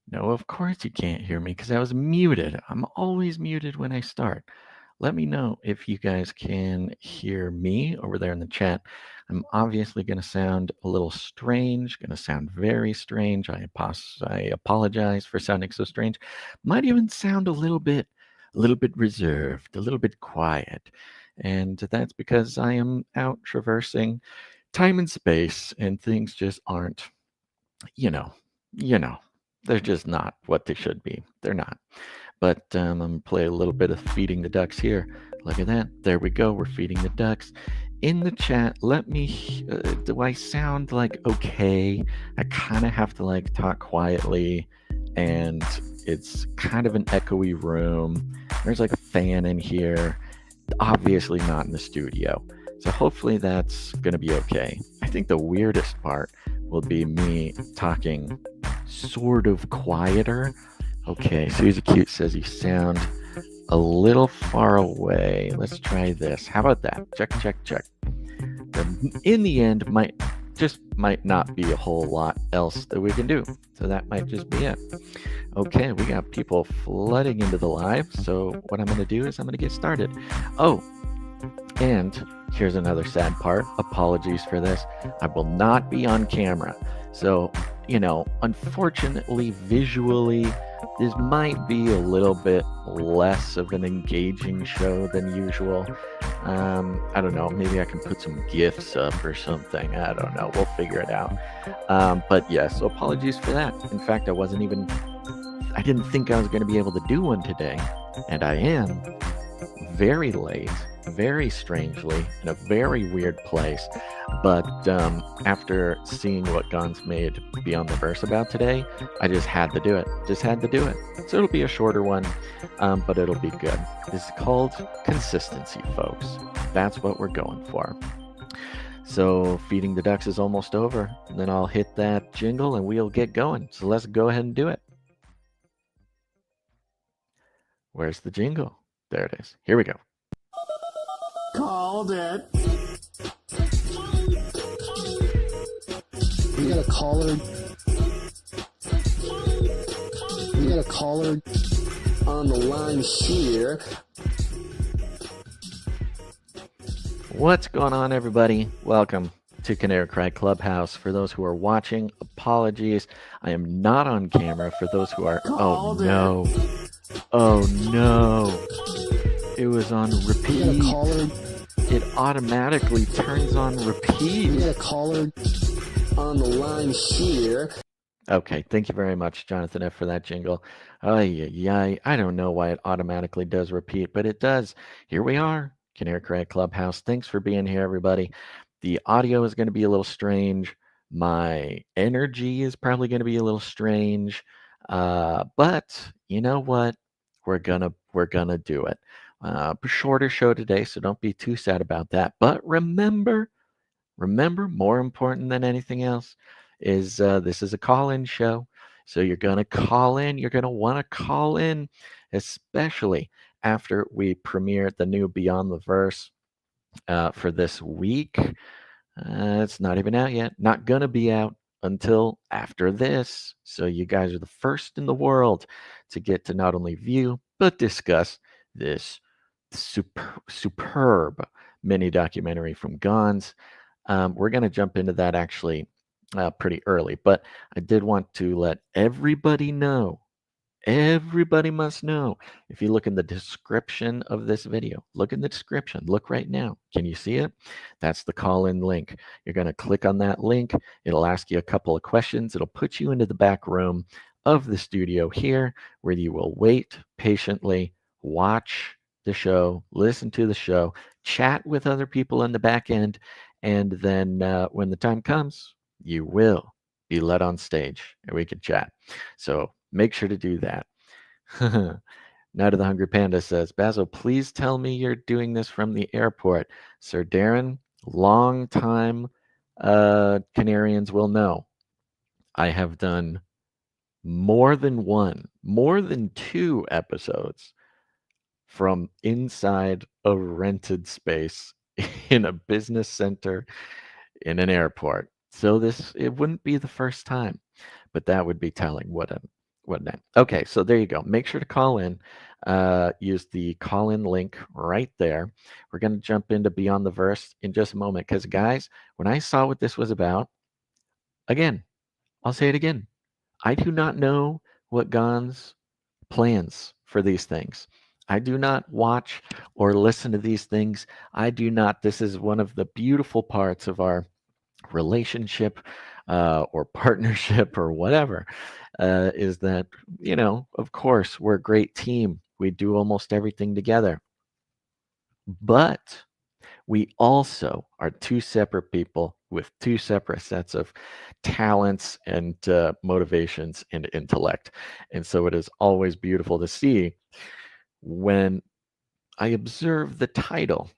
No, of course you can't hear me because I was muted. I'm always muted when I start. Let me know if you guys can hear me over there in the chat. I'm obviously going to sound a little strange, going to sound very strange. I apologize for sounding so strange. Might even sound a little bit reserved, a little bit quiet. And that's because I am out traversing time and space and things just aren't, you know, you know, they're just not what they should be. They're not. But I'm going to play a little bit of feeding the ducks here. Look at that. There we go. We're feeding the ducks. In the chat, let me, do I sound like okay? I kind of have to like talk quietly, and it's kind of an echoey room. There's like a fan in here, obviously not in the studio. So hopefully that's going to be okay. I think the weirdest part will be me talking sort of quieter. Okay, Susie Cute says you sound a little far away. Let's try this. How about that? Check, check, check. In the end, might not be a whole lot else that we can do. So that might just be it. Okay, we got people flooding into the live. So what I'm going to do is I'm going to get started. Oh, and here's another sad part. Apologies for this. I will not be on camera. So, unfortunately, visually, this might be a little bit less of an engaging show than usual. I don't know. Maybe I can put some GIFs up or something. I don't know. We'll figure it out. But yes, so apologies for that. In fact, I didn't think I was going to be able to do one today. And I am very late, very strangely, in a very weird place. But after seeing what Gon's made Beyond the Verse about today, I just had to do it. So it'll be a shorter one, but it'll be good. This is called consistency, folks. That's what we're going for. So feeding the ducks is almost over. And then I'll hit that jingle and we'll get going. So let's go ahead and do it. Where's the jingle? There it is. Here we go. Called it. We got a caller. We got a caller on the line here. What's going on, everybody? Welcome to Canary Clubhouse. For those who are watching, apologies. I am not on camera. For those who are... Oh, no. Oh, no. It was on repeat. It automatically turns on repeat. We got a caller on the line here. Okay, thank you very much, Jonathan F., for that jingle. I don't know why it automatically does repeat, but it does. Here we are, Canary Clubhouse. Thanks for being here, everybody. The audio is going to be a little strange. My energy is probably going to be a little strange. But you know what? We're gonna do it. Shorter show today, so don't be too sad about that. But remember, more important than anything else is this is a call-in show. So you're gonna call in. You're gonna want to call in, especially after we premiere the new Beyond the Verse for this week. It's not even out yet. Not gonna be out until after this. So you guys are the first in the world to get to not only view but discuss this superb mini documentary from Gons. We're going to jump into that actually pretty early, but I did want to let everybody know. Everybody must know. If you look in the description of this video, look in the description. Look right now. Can you see it? That's the call-in link. You're going to click on that link. It'll ask you a couple of questions. It'll put you into the back room of the studio here, where you will wait patiently, watch the show, listen to the show, chat with other people in the back end, and then when the time comes, you will be led on stage and we can chat. So make sure to do that. Now to the Hungry Panda says, Basil, please tell me you're doing this from the airport. Sir Darren, long time Canarians will know. I have done more than 2 episodes from inside a rented space in a business center in an airport. So it wouldn't be the first time, but that would be telling, wouldn't whatnot. Okay, so there you go. Make sure to call in. Use the call-in link right there. We're going to jump into Beyond the Verse in just a moment because, guys, when I saw what this was about, again, I'll say it again. I do not know what God's plans for these things. I do not watch or listen to these things. I do not. This is one of the beautiful parts of our relationship or partnership or whatever, is that, of course, we're a great team. We do almost everything together. But we also are two separate people with two separate sets of talents and motivations and intellect. And so it is always beautiful to see when I observe the title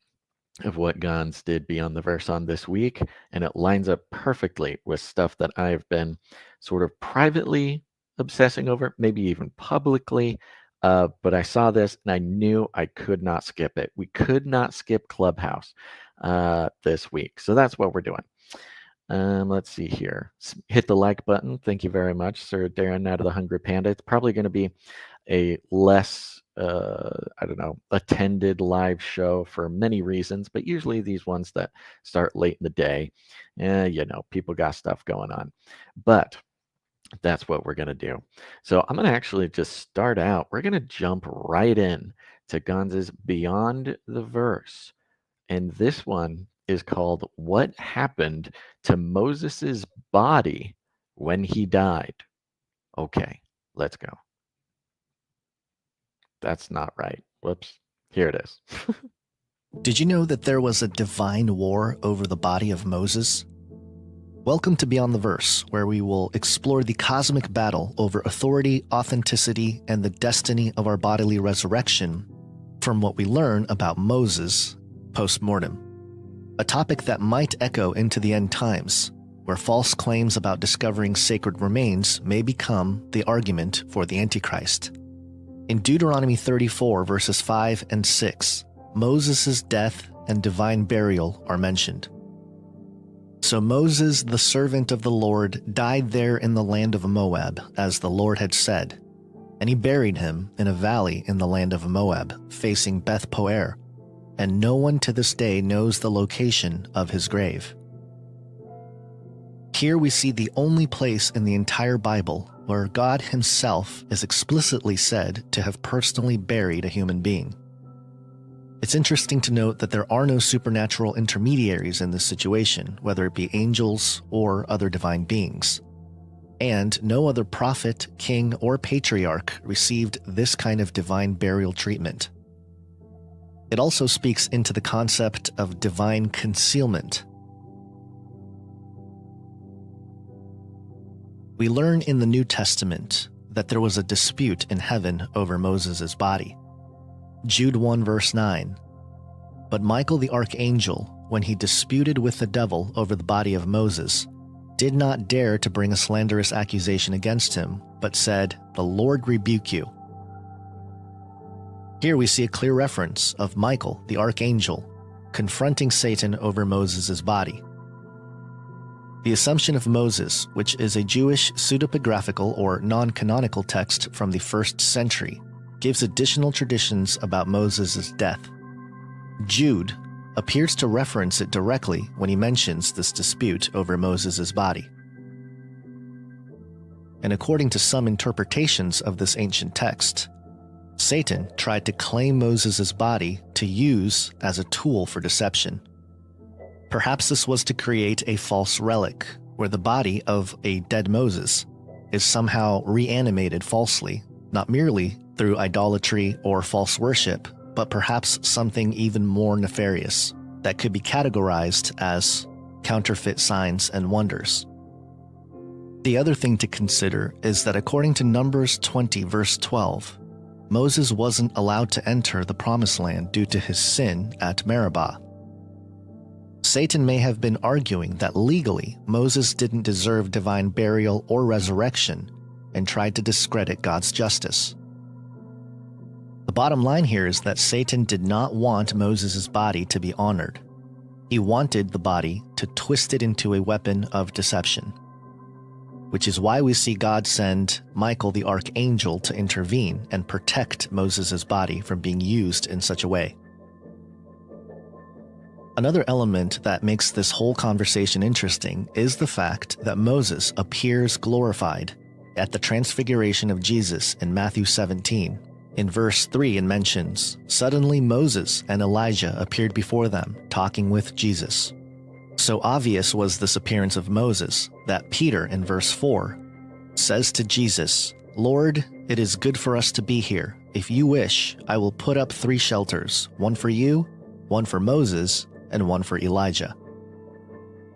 of what Gons did Beyond the Verse on this week, and it lines up perfectly with stuff that I've been sort of privately obsessing over, maybe even publicly. But I saw this and I knew I could not skip it. We could not skip Clubhouse this week. So that's what we're doing. Let's see here. Hit the like button. Thank you very much, Sir Darren out of the Hungry Panda. It's probably going to be a less attended live show for many reasons, but usually these ones that start late in the day, people got stuff going on. But that's what we're going to do. So I'm going to actually just start out. We're going to jump right in to Gonz's Beyond the Verse. And this one is called What Happened to Moses's Body When He Died? Okay, let's go. That's not right. Whoops. Here it is. Did you know that there was a divine war over the body of Moses? Welcome to Beyond the Verse, where we will explore the cosmic battle over authority, authenticity, and the destiny of our bodily resurrection from what we learn about Moses post-mortem. A topic that might echo into the end times, where false claims about discovering sacred remains may become the argument for the Antichrist. In Deuteronomy 34, verses 5 and 6, Moses' death and divine burial are mentioned. So Moses, the servant of the Lord, died there in the land of Moab, as the Lord had said, and he buried him in a valley in the land of Moab, facing Beth Poer, and no one to this day knows the location of his grave. Here we see the only place in the entire Bible where God himself is explicitly said to have personally buried a human being. It's interesting to note that there are no supernatural intermediaries in this situation, whether it be angels or other divine beings. And no other prophet, king, or patriarch received this kind of divine burial treatment. It also speaks into the concept of divine concealment. We learn in the New Testament that there was a dispute in heaven over Moses' body. Jude 1 verse 9. But Michael the archangel, when he disputed with the devil over the body of Moses, did not dare to bring a slanderous accusation against him, but said, "The Lord rebuke you." Here we see a clear reference of Michael the archangel confronting Satan over Moses' body. The Assumption of Moses, which is a Jewish pseudepigraphical or non-canonical text from the 1st century, gives additional traditions about Moses' death. Jude appears to reference it directly when he mentions this dispute over Moses' body. And according to some interpretations of this ancient text, Satan tried to claim Moses' body to use as a tool for deception. Perhaps this was to create a false relic, where the body of a dead Moses is somehow reanimated falsely, not merely through idolatry or false worship, but perhaps something even more nefarious that could be categorized as counterfeit signs and wonders. The other thing to consider is that according to Numbers 20 verse 12, Moses wasn't allowed to enter the Promised Land due to his sin at Meribah. Satan may have been arguing that legally Moses didn't deserve divine burial or resurrection and tried to discredit God's justice. The bottom line here is that Satan did not want Moses' body to be honored. He wanted the body to twist it into a weapon of deception. which is why we see God send Michael the archangel to intervene and protect Moses' body from being used in such a way. Another element that makes this whole conversation interesting is the fact that Moses appears glorified at the transfiguration of Jesus in Matthew 17. In verse 3, it mentions, "Suddenly Moses and Elijah appeared before them, talking with Jesus." So obvious was this appearance of Moses that Peter, in verse 4, says to Jesus, "Lord, it is good for us to be here. If you wish, I will put up 3 shelters, one for you, one for Moses, and one for Elijah."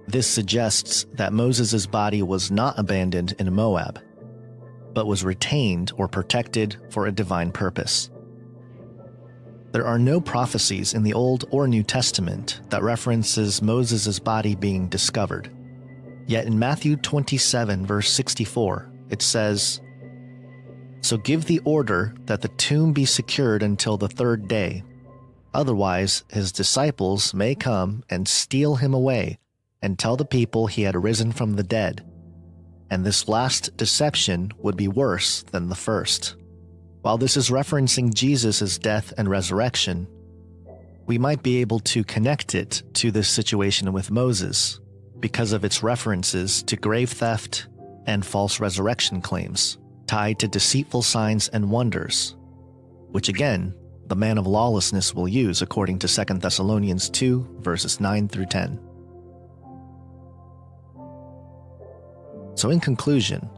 This suggests that Moses' body was not abandoned in Moab, but was retained or protected for a divine purpose. There are no prophecies in the Old or New Testament that references Moses' body being discovered. Yet in Matthew 27, verse 64, it says, "So give the order that the tomb be secured until the 3rd day. Otherwise, his disciples may come and steal him away and tell the people he had risen from the dead. And this last deception would be worse than the first." While this is referencing Jesus' death and resurrection, we might be able to connect it to this situation with Moses because of its references to grave theft and false resurrection claims tied to deceitful signs and wonders, which again, the man of lawlessness will use according to 2 Thessalonians 2, verses 9 through 10. So in conclusion,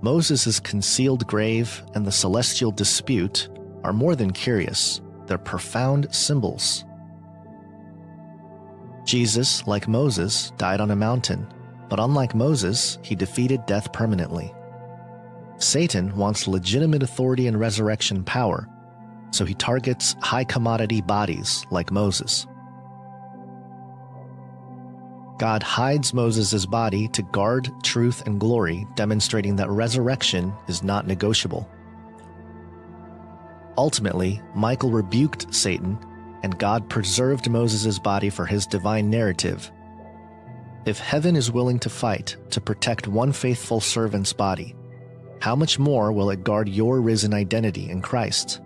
Moses' concealed grave and the celestial dispute are more than curious, they're profound symbols. Jesus, like Moses, died on a mountain, but unlike Moses, he defeated death permanently. Satan wants legitimate authority and resurrection power, so he targets high-commodity bodies like Moses. God hides Moses' body to guard truth and glory, demonstrating that resurrection is not negotiable. Ultimately, Michael rebuked Satan, and God preserved Moses' body for his divine narrative. If heaven is willing to fight to protect one faithful servant's body, how much more will it guard your risen identity in Christ?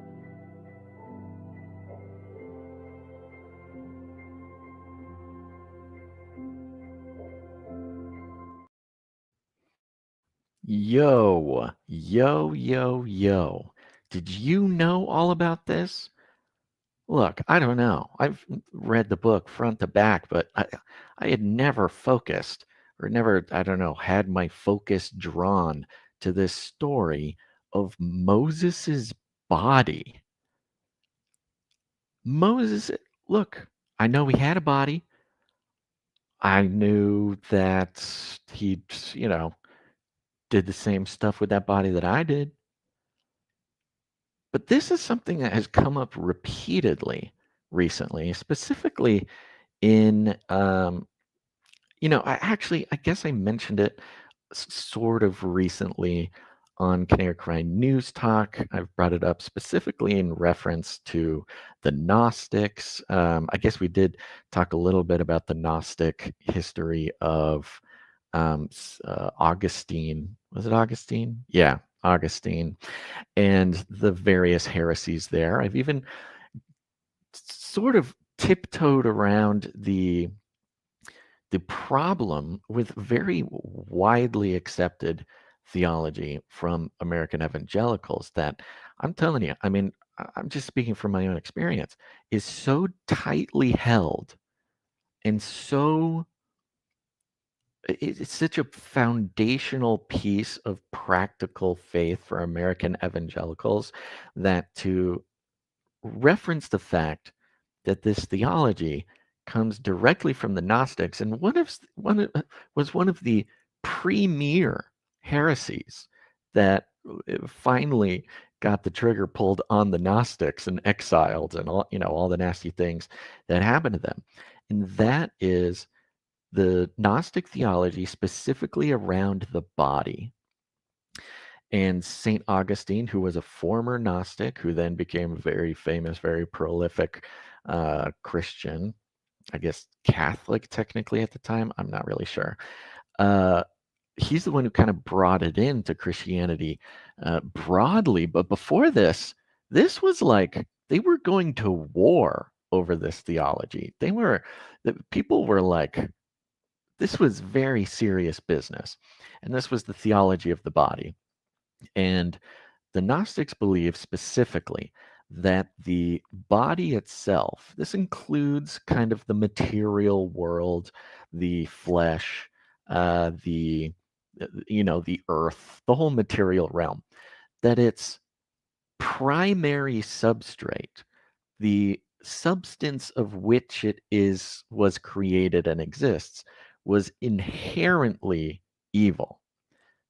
Yo, yo, yo, yo. Did you know all about this? Look, I don't know. I've read the book front to back, but I had never focused or never, I don't know, had my focus drawn to this story of Moses's body. Moses, look, I know he had a body. I knew that he, did the same stuff with that body that I did. But this is something that has come up repeatedly recently, specifically in, I guess I mentioned it sort of recently on Canary News Talk. I've brought it up specifically in reference to the Gnostics. I guess we did talk a little bit about the Gnostic history of Augustine. Was it Augustine? Yeah, Augustine, and the various heresies there. I've even sort of tiptoed around the problem with very widely accepted theology from American evangelicals that I'm telling you, I mean, I'm just speaking from my own experience, is so tightly held and so it's such a foundational piece of practical faith for American evangelicals that to reference the fact that this theology comes directly from the Gnostics and was one of the premier heresies that finally got the trigger pulled on the Gnostics and exiled and all the nasty things that happened to them. And that is the Gnostic theology specifically around the body. And St. Augustine, who was a former Gnostic, who then became a very famous, very prolific Christian, I guess Catholic technically at the time, I'm not really sure. he's the one who kind of brought it into Christianity broadly. But before this was like they were going to war over this theology. People were like, this was very serious business. And this was the theology of the body. And the Gnostics believe specifically that the body itself, this includes kind of the material world, the flesh, the the earth, the whole material realm, that its primary substrate, the substance of which was created and exists, was inherently evil.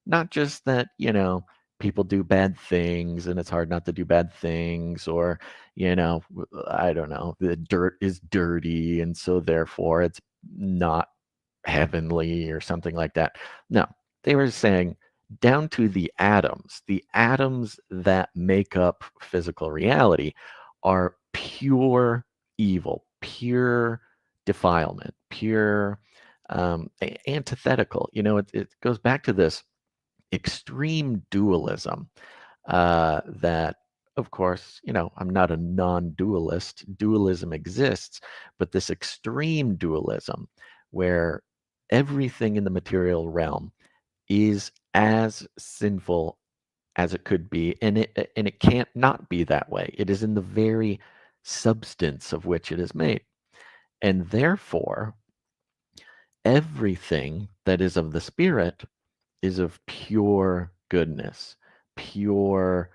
Not just that, people do bad things and it's hard not to do bad things, or, I don't know, the dirt is dirty and so therefore it's not heavenly or something like that. No, they were saying down to the atoms that make up physical reality are pure evil, pure defilement, pure antithetical. It goes back to this extreme dualism that, of course, I'm not a non-dualist. Dualism exists, but this extreme dualism where everything in the material realm is as sinful as it could be, and it can't not be that way. It is in the very substance of which it is made. And therefore, everything that is of the spirit is of pure goodness, pure,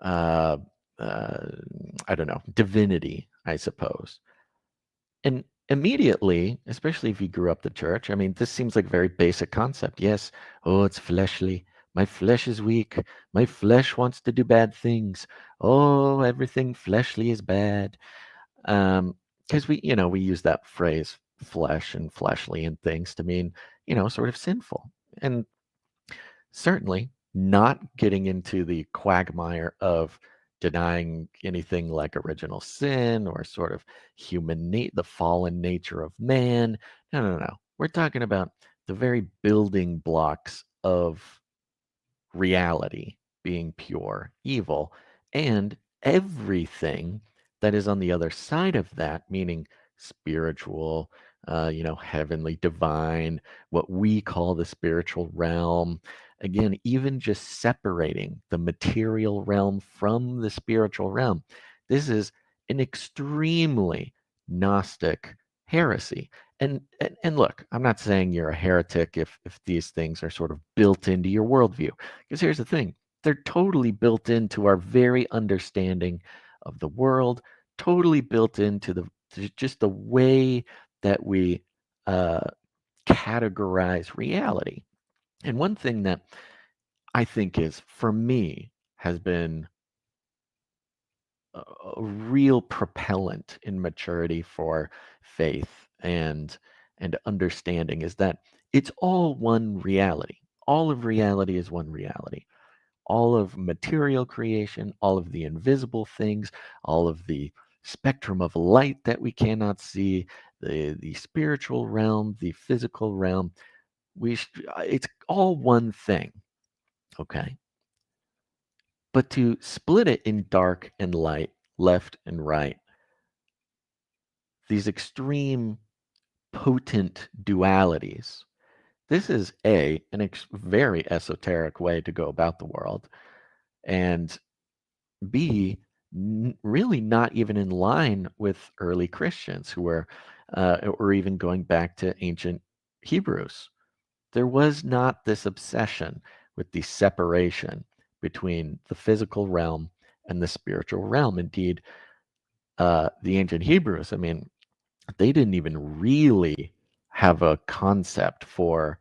uh, uh, I don't know, divinity, I suppose. And immediately, especially if you grew up the church, I mean, this seems like a very basic concept. Yes, oh, it's fleshly. My flesh is weak. My flesh wants to do bad things. Oh, everything fleshly is bad. Because we use that phrase, flesh and fleshly and things, to mean, sort of sinful. And certainly not getting into the quagmire of denying anything like original sin or sort of the fallen nature of man. No, no, no. We're talking about the very building blocks of reality being pure evil, and everything that is on the other side of that, meaning spiritual, heavenly, divine, what we call the spiritual realm. Again, even just separating the material realm from the spiritual realm. This is an extremely Gnostic heresy. And look, I'm not saying you're a heretic if these things are sort of built into your worldview. Because here's the thing, they're totally built into our very understanding of the world, totally built into just the way that we uh, categorize reality. And one thing that I think is, for me, has been a real propellant in maturity for faith and understanding is that it's all one reality. All of reality is one reality. All of material creation, all of the invisible things, all of the spectrum of light that we cannot see, the spiritual realm, the physical realm, it's all one thing, okay? But to split it in dark and light, left and right, these extreme potent dualities, this is an very esoteric way to go about the world, and B, really not even in line with early Christians who were, or even going back to ancient Hebrews. There was not this obsession with the separation between the physical realm and the spiritual realm. Indeed, the ancient Hebrews, I mean, they didn't even really have a concept for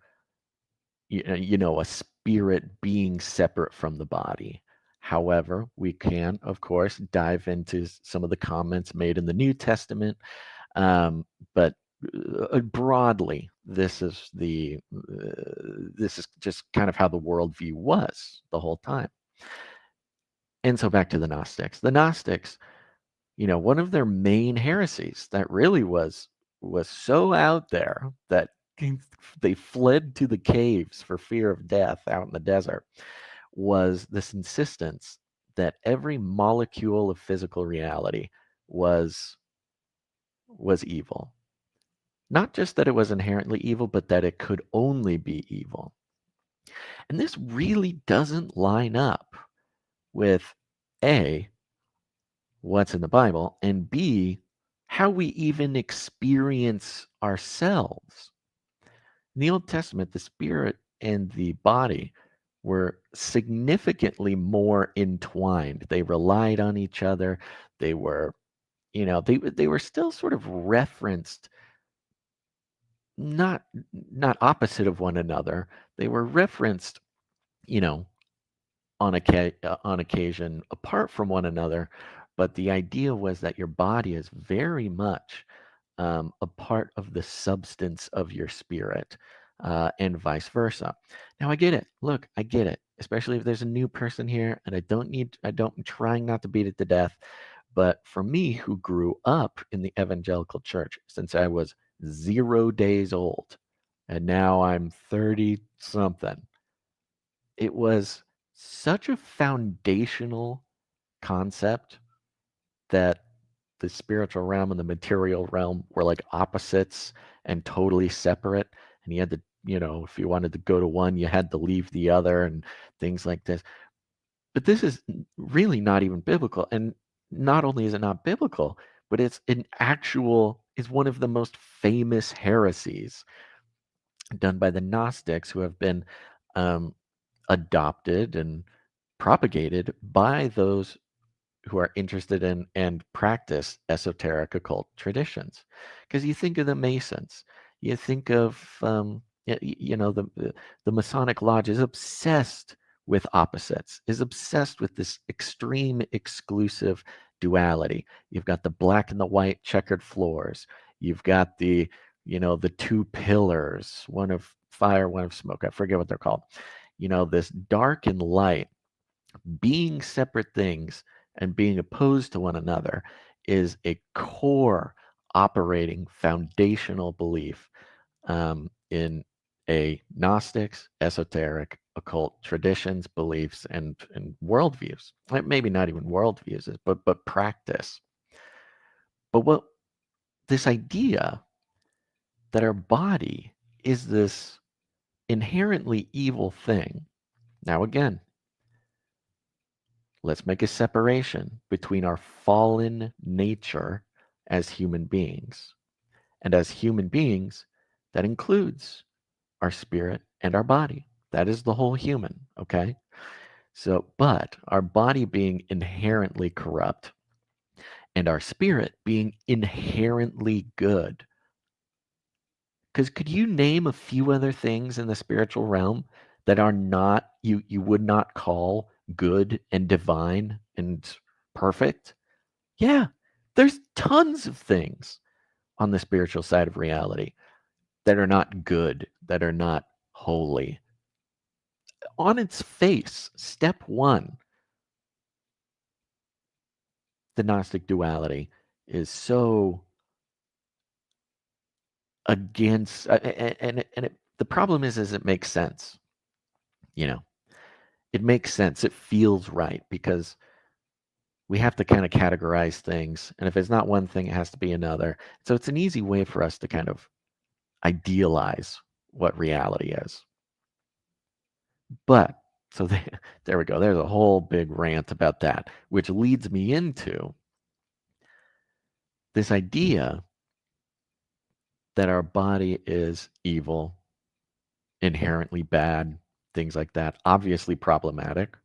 a spirit being separate from the body. However, we can, of course, dive into some of the comments made in the New Testament, but broadly, this is just kind of how the worldview was the whole time. And so back to the Gnostics. The Gnostics, one of their main heresies that really was so out there that they fled to the caves for fear of death out in the desert, was this insistence that every molecule of physical reality was evil. Not just that it was inherently evil, but that it could only be evil. And this really doesn't line up with A, what's in the Bible, and B, how we even experience ourselves. In the Old Testament, the spirit and the body were significantly more entwined. They relied on each other. They were, they were still sort of referenced, not opposite of one another. They were referenced, you know, on occasion apart from one another, but the idea was that your body is very much a part of the substance of your spirit, and vice versa. Now I get it. Look, I get it. Especially if there's a new person here, and I'm trying not to beat it to death. But for me, who grew up in the evangelical church since I was 0 days old, and now I'm 30 something, it was such a foundational concept that the spiritual realm and the material realm were like opposites and totally separate. And you had to, if you wanted to go to one, you had to leave the other and things like this. But this is really not even biblical. And not only is it not biblical, but it's is one of the most famous heresies done by the Gnostics, who have been um, adopted and propagated by those who are interested in and practice esoteric occult traditions. Because you think of the Masons, you think of the Masonic Lodge is obsessed with opposites, is obsessed with this extreme exclusive duality. You've got the black and the white checkered floors. You've got the two pillars, one of fire, one of smoke. I forget what they're called. This dark and light being separate things and being opposed to one another is a core operating foundational belief in a Gnostics, esoteric, occult traditions, beliefs, and worldviews. Maybe not even worldviews, but practice. But what this idea that our body is this inherently evil thing. Now, again, let's make a separation between our fallen nature as human beings. And as human beings, that includes our spirit and our body. That is the whole human, okay? So, but our body being inherently corrupt and our spirit being inherently good. Because could you name a few other things in the spiritual realm that are not, you would not call good and divine and perfect? Yeah, there's tons of things on the spiritual side of reality that are not good, that are not holy. On its face, step one, the Gnostic duality is so against, the problem is it makes sense. It makes sense. It feels right because we have to kind of categorize things. And if it's not one thing, it has to be another. So it's an easy way for us to kind of idealize what reality is. But, so there we go. There's a whole big rant about that, which leads me into this idea that our body is evil, inherently bad, things like that, obviously problematic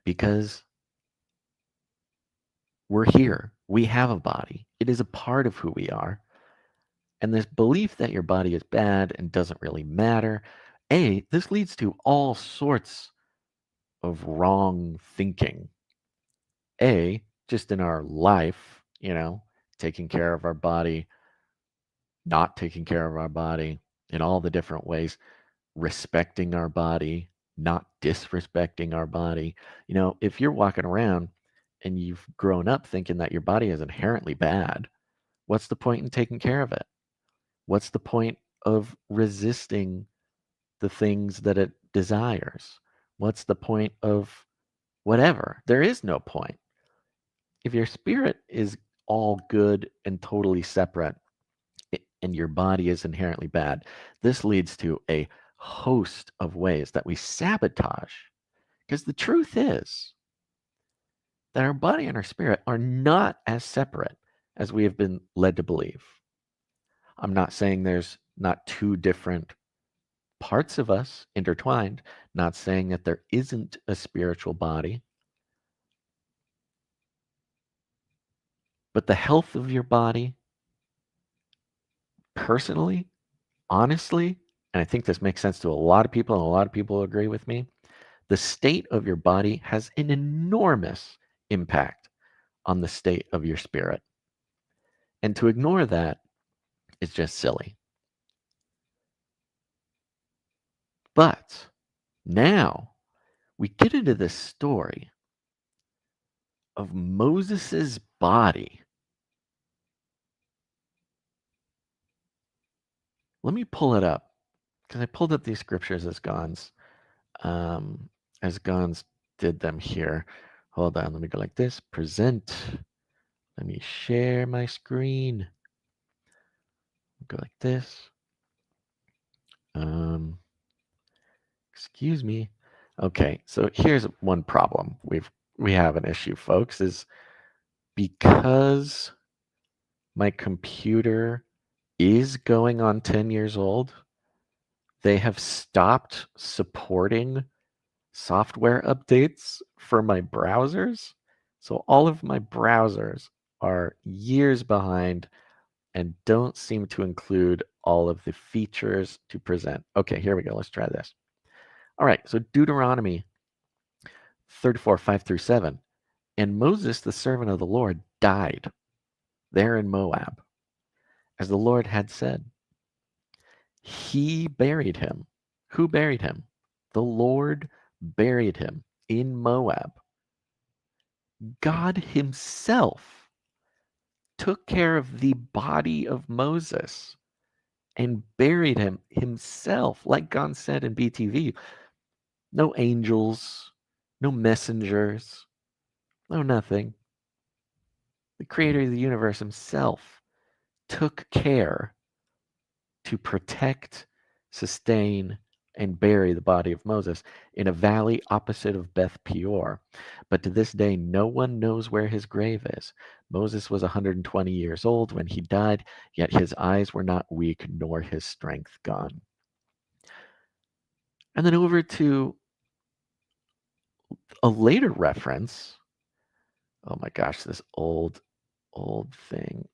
because we're here. We have a body. It is a part of who we are. And this belief that your body is bad and doesn't really matter, this leads to all sorts of wrong thinking. Just in our life, taking care of our body, not taking care of our body in all the different ways, respecting our body, not disrespecting our body. If you're walking around and you've grown up thinking that your body is inherently bad, what's the point in taking care of it? What's the point of resisting the things that it desires? What's the point of whatever? There is no point. If your spirit is all good and totally separate, and your body is inherently bad, this leads to a host of ways that we sabotage. Because the truth is that our body and our spirit are not as separate as we have been led to believe. I'm not saying there's not two different parts of us intertwined, not saying that there isn't a spiritual body, but the health of your body, personally, honestly, and I think this makes sense to a lot of people, and a lot of people agree with me, the state of your body has an enormous impact on the state of your spirit. And to ignore that is just silly. But now we get into this story of Moses's body. Let me pull it up because I pulled up these scriptures as Gons did them here. Hold on, let me go like this. Present. Let me share my screen. Go like this. Excuse me. Okay, so here's one problem. We have an issue, folks, is because my computer is going on 10 years old, they have stopped supporting software updates for my browsers. So all of my browsers are years behind and don't seem to include all of the features to present. Okay, here we go. Let's try this. All right, so Deuteronomy 34, 5 through 7. And Moses, the servant of the Lord, died there in Moab, as the Lord had said. He buried him. Who buried him? The Lord buried him in Moab. God himself took care of the body of Moses and buried him himself, like God said in BTV. No angels, no messengers, no nothing. The creator of the universe himself took care to protect, sustain, and bury the body of Moses in a valley opposite of Beth Peor. But to this day, no one knows where his grave is. Moses was 120 years old when he died, yet his eyes were not weak, nor his strength gone. And then over to a later reference. Oh my gosh, this old thing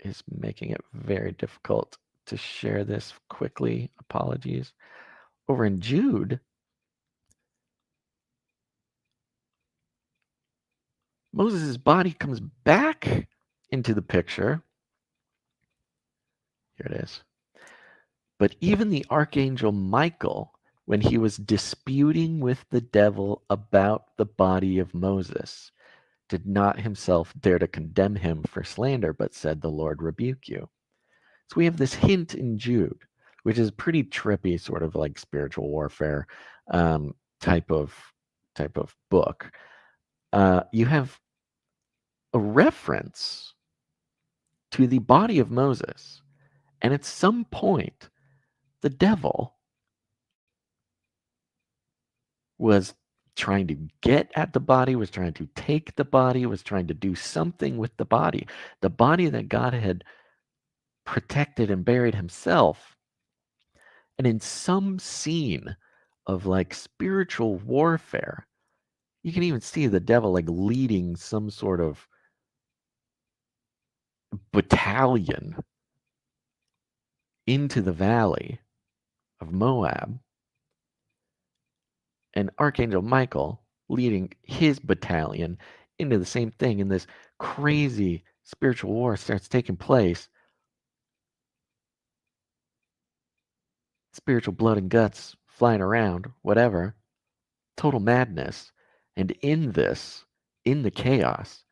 is making it very difficult to share this quickly. Apologies. Over in Jude, Moses' body comes back into the picture. Here it is. But even the archangel Michael, when he was disputing with the devil about the body of Moses, did not himself dare to condemn him for slander, but said, "The Lord rebuke you." So we have this hint in Jude, which is pretty trippy, sort of like spiritual warfare type of book. You have a reference to the body of Moses, and at some point, the devil was trying to get at the body, was trying to take the body, was trying to do something with the body that God had protected and buried himself. And in some scene of like spiritual warfare, you can even see the devil like leading some sort of battalion into the valley of Moab, and Archangel Michael leading his battalion into the same thing, and this crazy spiritual war starts taking place. Spiritual blood and guts flying around, whatever. Total madness. And in the chaos,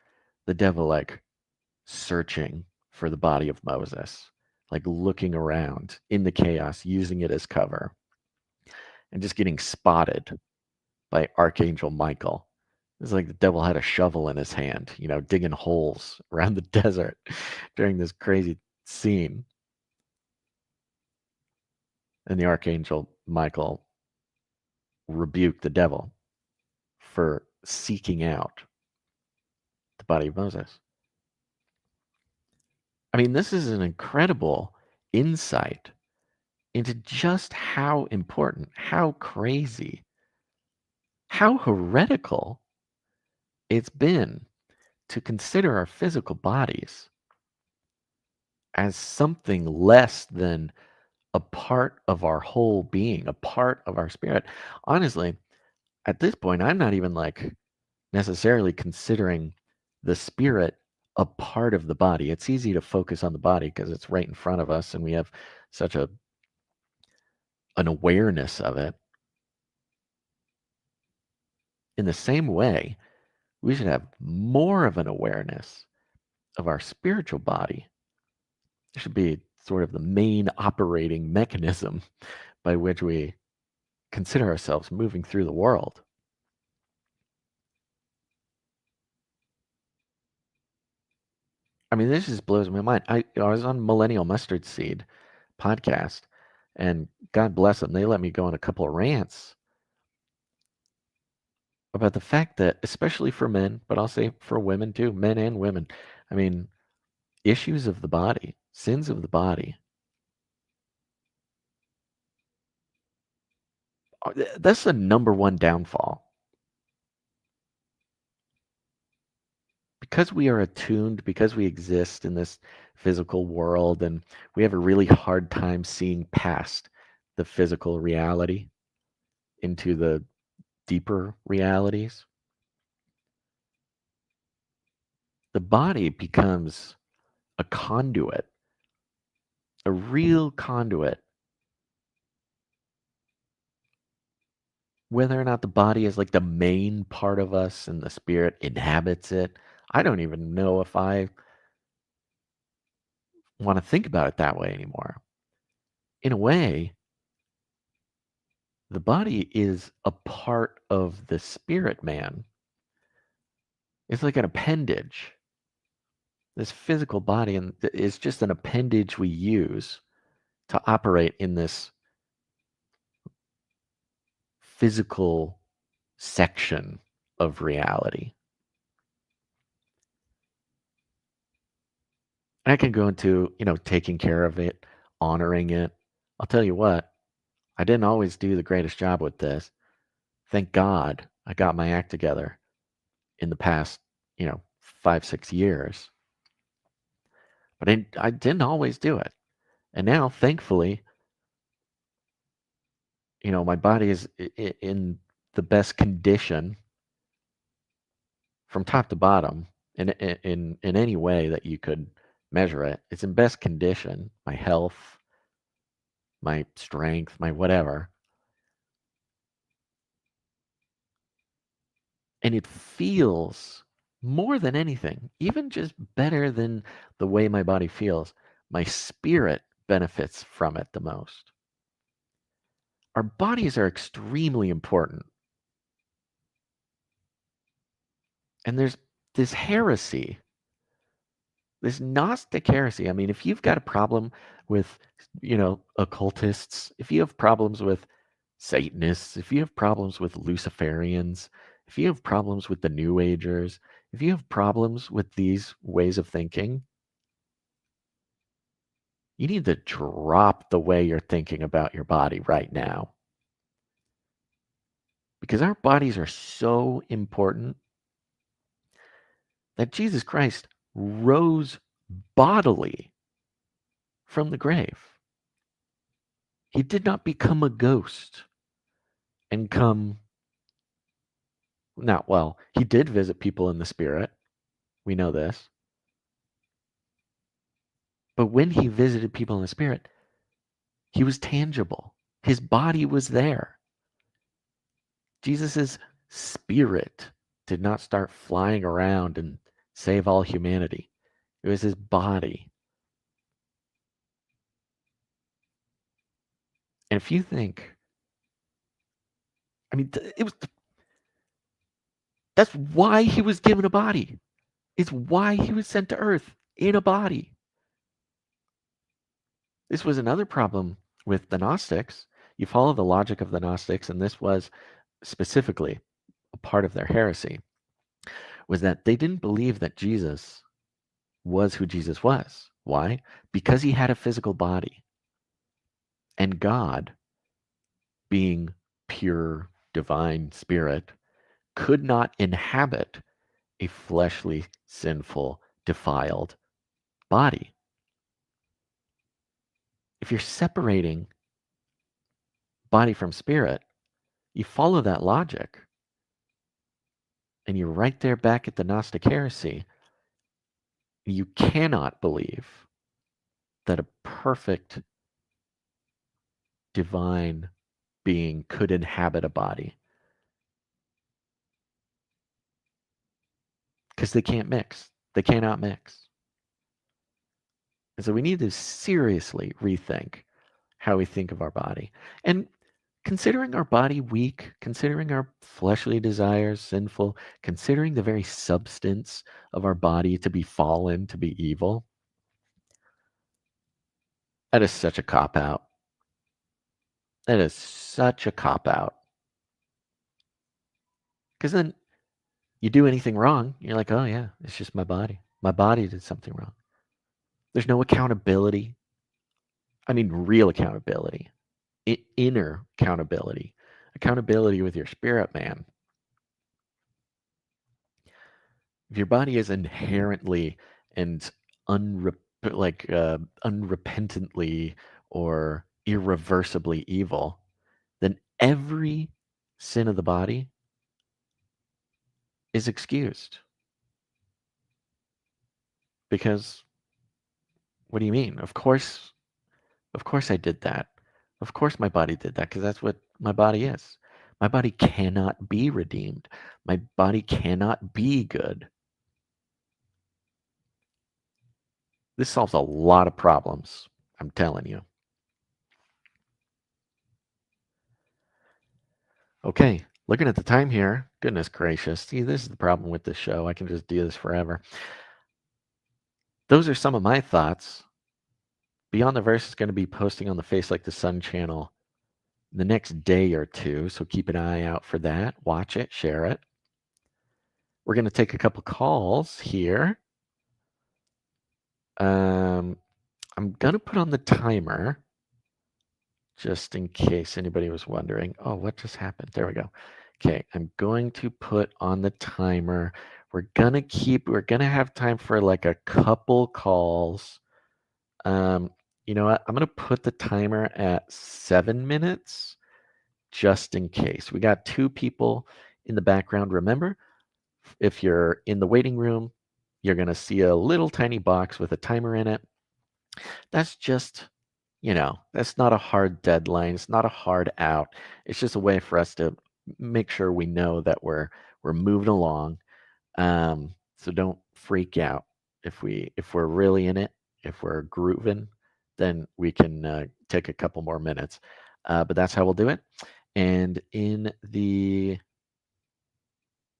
the devil like searching for the body of Moses, like looking around in the chaos, using it as cover, and just getting spotted by Archangel Michael. It's like the devil had a shovel in his hand, digging holes around the desert during this crazy scene. And the Archangel Michael rebuked the devil for seeking out the body of Moses. I mean, this is an incredible insight into just how important, how crazy, how heretical it's been to consider our physical bodies as something less than a part of our whole being, a part of our spirit. Honestly, at this point, I'm not even like necessarily considering the spirit a part of the body. It's easy to focus on the body because it's right in front of us and we have such an awareness of it. In the same way, we should have more of an awareness of our spiritual body. It should be sort of the main operating mechanism by which we consider ourselves moving through the world. I mean, this just blows my mind. I was on Millennial Mustard Seed podcast, and God bless them, they let me go on a couple of rants about the fact that, especially for men, but I'll say for women too, men and women, I mean, issues of the body, sins of the body, that's the number one downfall. Because we are attuned, because we exist in this physical world, and we have a really hard time seeing past the physical reality into the deeper realities, the body becomes a conduit, a real conduit. Whether or not the body is like the main part of us and the spirit inhabits it, I don't even know if I want to think about it that way anymore. In a way, the body is a part of the spirit man. It's like an appendage. This physical body and is just an appendage we use to operate in this physical section of reality. And I can go into, taking care of it, honoring it. I'll tell you what, I didn't always do the greatest job with this. Thank God I got my act together in the past, 5-6 years. But I didn't always do it. And now, thankfully, my body is in the best condition from top to bottom in any way that you could measure it. It's in best condition. My health, my strength, my whatever. And it feels more than anything, even just better than the way my body feels. My spirit benefits from it the most. Our bodies are extremely important. And there's this heresy, this Gnostic heresy. I mean, if you've got a problem with, occultists, if you have problems with Satanists, if you have problems with Luciferians, if you have problems with the New Agers, if you have problems with these ways of thinking, you need to drop the way you're thinking about your body right now. Because our bodies are so important that Jesus Christ rose bodily from the grave. He did not become a ghost and come. Now, well, he did visit people in the spirit. We know this. But when he visited people in the spirit, he was tangible. His body was there. Jesus' spirit did not start flying around and save all humanity. It was his body. And if you think, I mean, that's why he was given a body. It's why he was sent to Earth in a body. This was another problem with the Gnostics. You follow the logic of the Gnostics, and this was specifically a part of their heresy, was that they didn't believe that Jesus was who Jesus was. Why? Because he had a physical body. And God, being pure divine spirit, could not inhabit a fleshly, sinful, defiled body. If you're separating body from spirit, you follow that logic, and you're right there back at the Gnostic heresy. You cannot believe that a perfect divine being could inhabit a body, because they can't mix. They cannot mix. And so we need to seriously rethink how we think of our body. And considering our body weak, considering our fleshly desires sinful, considering the very substance of our body to be fallen, to be evil, that is such a cop-out. That is such a cop-out. Because then you do anything wrong, you're like, oh yeah, it's just my body. My body did something wrong. There's no accountability. I mean, real accountability. Inner accountability. Accountability with your spirit, man. If your body is inherently and unrepentantly or irreversibly evil, then every sin of the body is excused. Because what do you mean? Of course I did that. Of course my body did that, because that's what my body is. My body cannot be redeemed. My body cannot be good. This solves a lot of problems, I'm telling you. Okay, looking at the time here, goodness gracious. See, this is the problem with this show. I can just do this forever. Those are some of my thoughts. Beyond the Verse is going to be posting on the Face Like the Sun channel the next day or two, so keep an eye out for that. Watch it, share it. We're going to take a couple calls here. I'm going to put on the timer just in case anybody was wondering. Oh, what just happened? There we go. Okay, I'm going to put on the timer. We're going to have time for like a couple calls. You know what? I'm going to put the timer at 7 minutes just in case. We got 2 people in the background. Remember, if you're in the waiting room, you're going to see a little tiny box with a timer in it. That's just, that's not a hard deadline. It's not a hard out. It's just a way for us to make sure we know that we're moving along. So don't freak out. If we're really in it, if we're grooving, then we can take a couple more minutes. But that's how we'll do it. And in the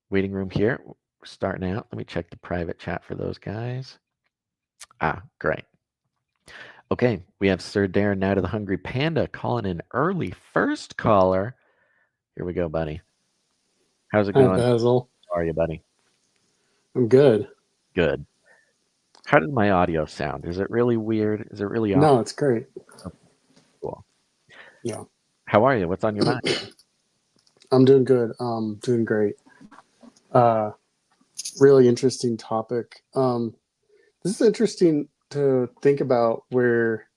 waiting room here, we're starting out. Let me check the private chat for those guys. Great. Okay, we have Sir Darren, now to the Hungry Panda, calling in early. First caller. Here we go, buddy. How's it going? Hi, Basil. How are you, buddy? I'm good. Good. How did my audio sound? Is it really weird? Is it really off? No, it's great. Oh, cool. Yeah. How are you? What's on your mind? I'm doing good. Doing great. Really interesting topic. This is interesting to think about, where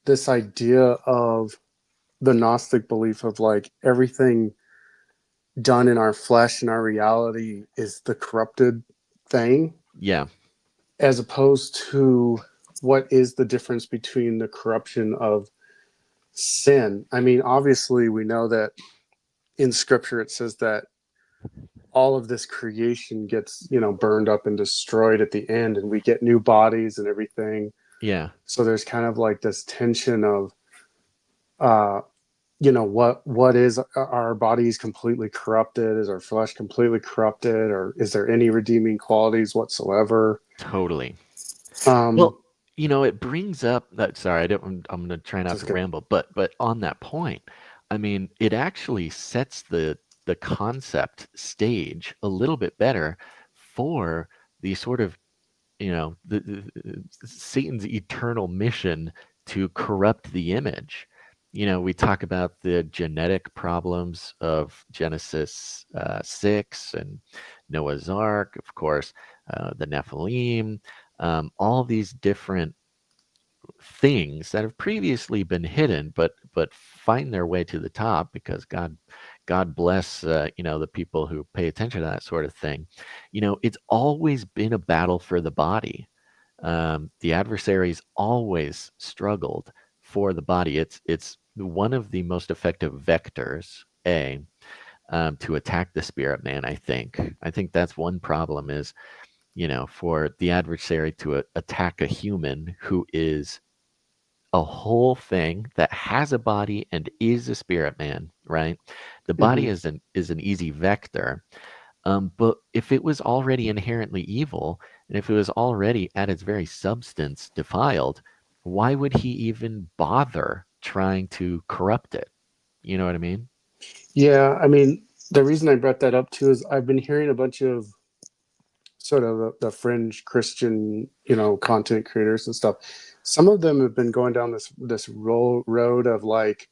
this idea of the Gnostic belief of like everything done in our flesh and our reality is the corrupted thing. Yeah. As opposed to what is the difference between the corruption of sin. I mean, obviously we know that in scripture it says that all of this creation gets, burned up and destroyed at the end, and we get new bodies and everything. Yeah. So there's kind of like this tension of what is our bodies completely corrupted? Is our flesh completely corrupted, or is there any redeeming qualities whatsoever? Totally. Um, Well, it brings up that. Sorry, I don't. I'm going to try not just to good. ramble, but on that point, I mean, it actually sets the concept stage a little bit better for the sort of Satan's eternal mission to corrupt the image. We talk about the genetic problems of Genesis 6 and Noah's Ark, of course, the Nephilim, all these different things that have previously been hidden, but find their way to the top because God bless the people who pay attention to that sort of thing. It's always been a battle for the body. The adversaries always struggled for the body. It's one of the most effective vectors, to attack the spirit man. I think that's one problem is for the adversary to attack a human who is a whole thing that has a body and is a spirit man, right? The body Hmm. is an easy vector. But if it was already inherently evil, and if it was already at its very substance defiled, why would he even bother trying to corrupt it? You know what I mean? Yeah, I mean, the reason I brought that up too is I've been hearing a bunch of sort of the fringe Christian, content creators and stuff. Some of them have been going down this road of like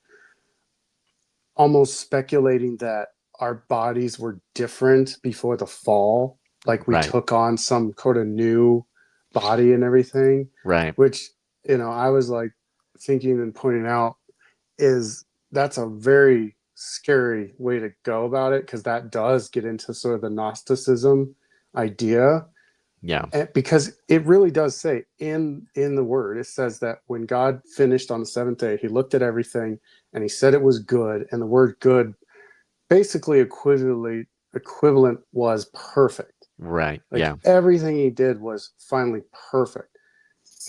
almost speculating that our bodies were different before the fall, like we Right, took on some sort of new body and everything, right. which I was like thinking and pointing out is that's a very scary way to go about it, because that does get into sort of the Gnosticism idea. Yeah, Because it really does say in the word, it says that when God finished on the seventh day, he looked at everything and he said it was good, and the word good basically equivalent was perfect. right. Like Yeah, everything he did was finally perfect.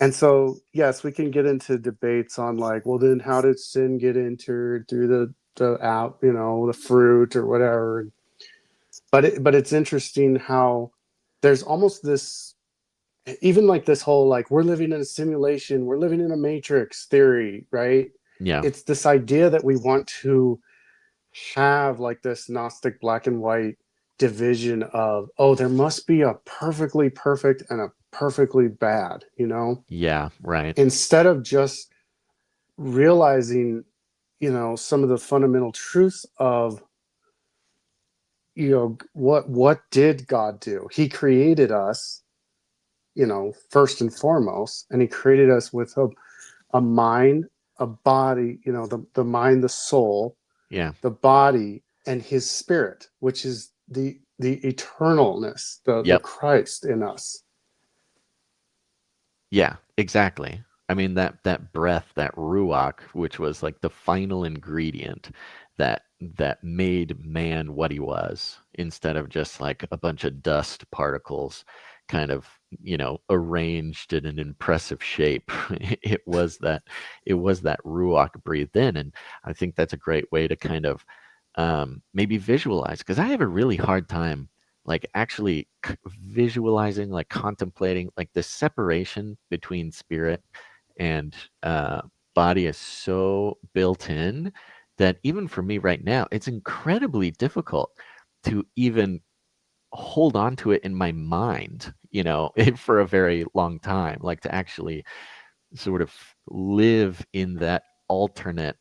And so, yes, we can get into debates on like, well, then how did sin get entered through the out, the fruit or whatever. But it's interesting how there's almost this, even like this whole like we're living in a simulation, we're living in a matrix theory, right? yeah, It's this idea that we want to have like this Gnostic black and white division of, oh, there must be a perfectly perfect and a perfectly bad, yeah, right. instead of just realizing, some of the fundamental truths of, what did God do? He created us, first and foremost, and he created us with a mind, a body, the mind, the soul, Yeah, the body, and his spirit, which is the eternalness, the yep. Christ in us. Yeah, exactly. I mean that breath, that ruach, which was like the final ingredient that made man what he was, instead of just like a bunch of dust particles kind of, arranged in an impressive shape. It was that ruach breathed in, and I think that's a great way to kind of maybe visualize, because I have a really hard time like actually visualizing, like contemplating, like the separation between spirit and body is so built in that even for me right now, it's incredibly difficult to even hold on to it in my mind, for a very long time, like to actually sort of live in that alternate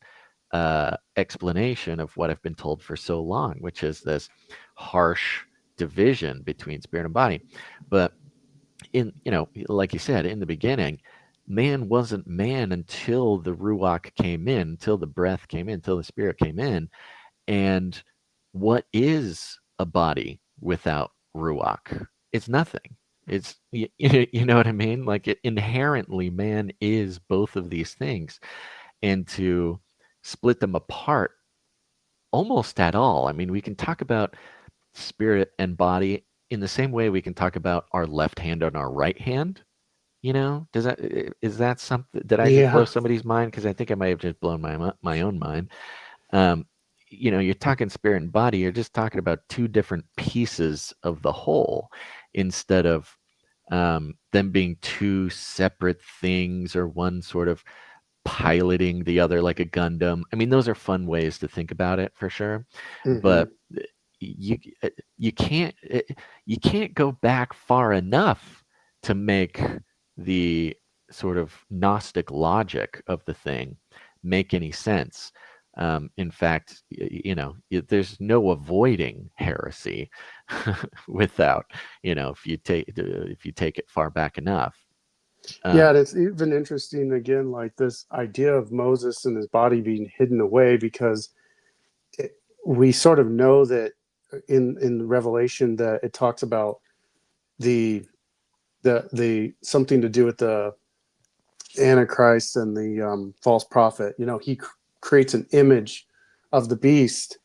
explanation of what I've been told for so long, which is this harsh division between spirit and body. But like you said, in the beginning, man wasn't man until the ruach came in, until the breath came in, until the spirit came in. And what is a body without ruach? It's nothing. You know what I mean? Like inherently, man is both of these things, and to split them apart almost at all. I mean, we can talk about spirit and body in the same way we can talk about our left hand and our right hand, Does that is that something? Did I just blow Yeah. somebody's mind? Because I think I might have just blown my own mind. Um, you're talking spirit and body. You're just talking about two different pieces of the whole, instead of them being two separate things, or one sort of piloting the other like a Gundam. I mean, those are fun ways to think about it for sure, Hmm. but you you can't you can't go back far enough to make the sort of Gnostic logic of the thing make any sense. In fact, there's no avoiding heresy without, if you take it far back enough. Yeah, Um, and it's even interesting again, like this idea of Moses and his body being hidden away, because it, we sort of know that in Revelation that it talks about the the something to do with the Antichrist and the false prophet. He creates an image of the beast,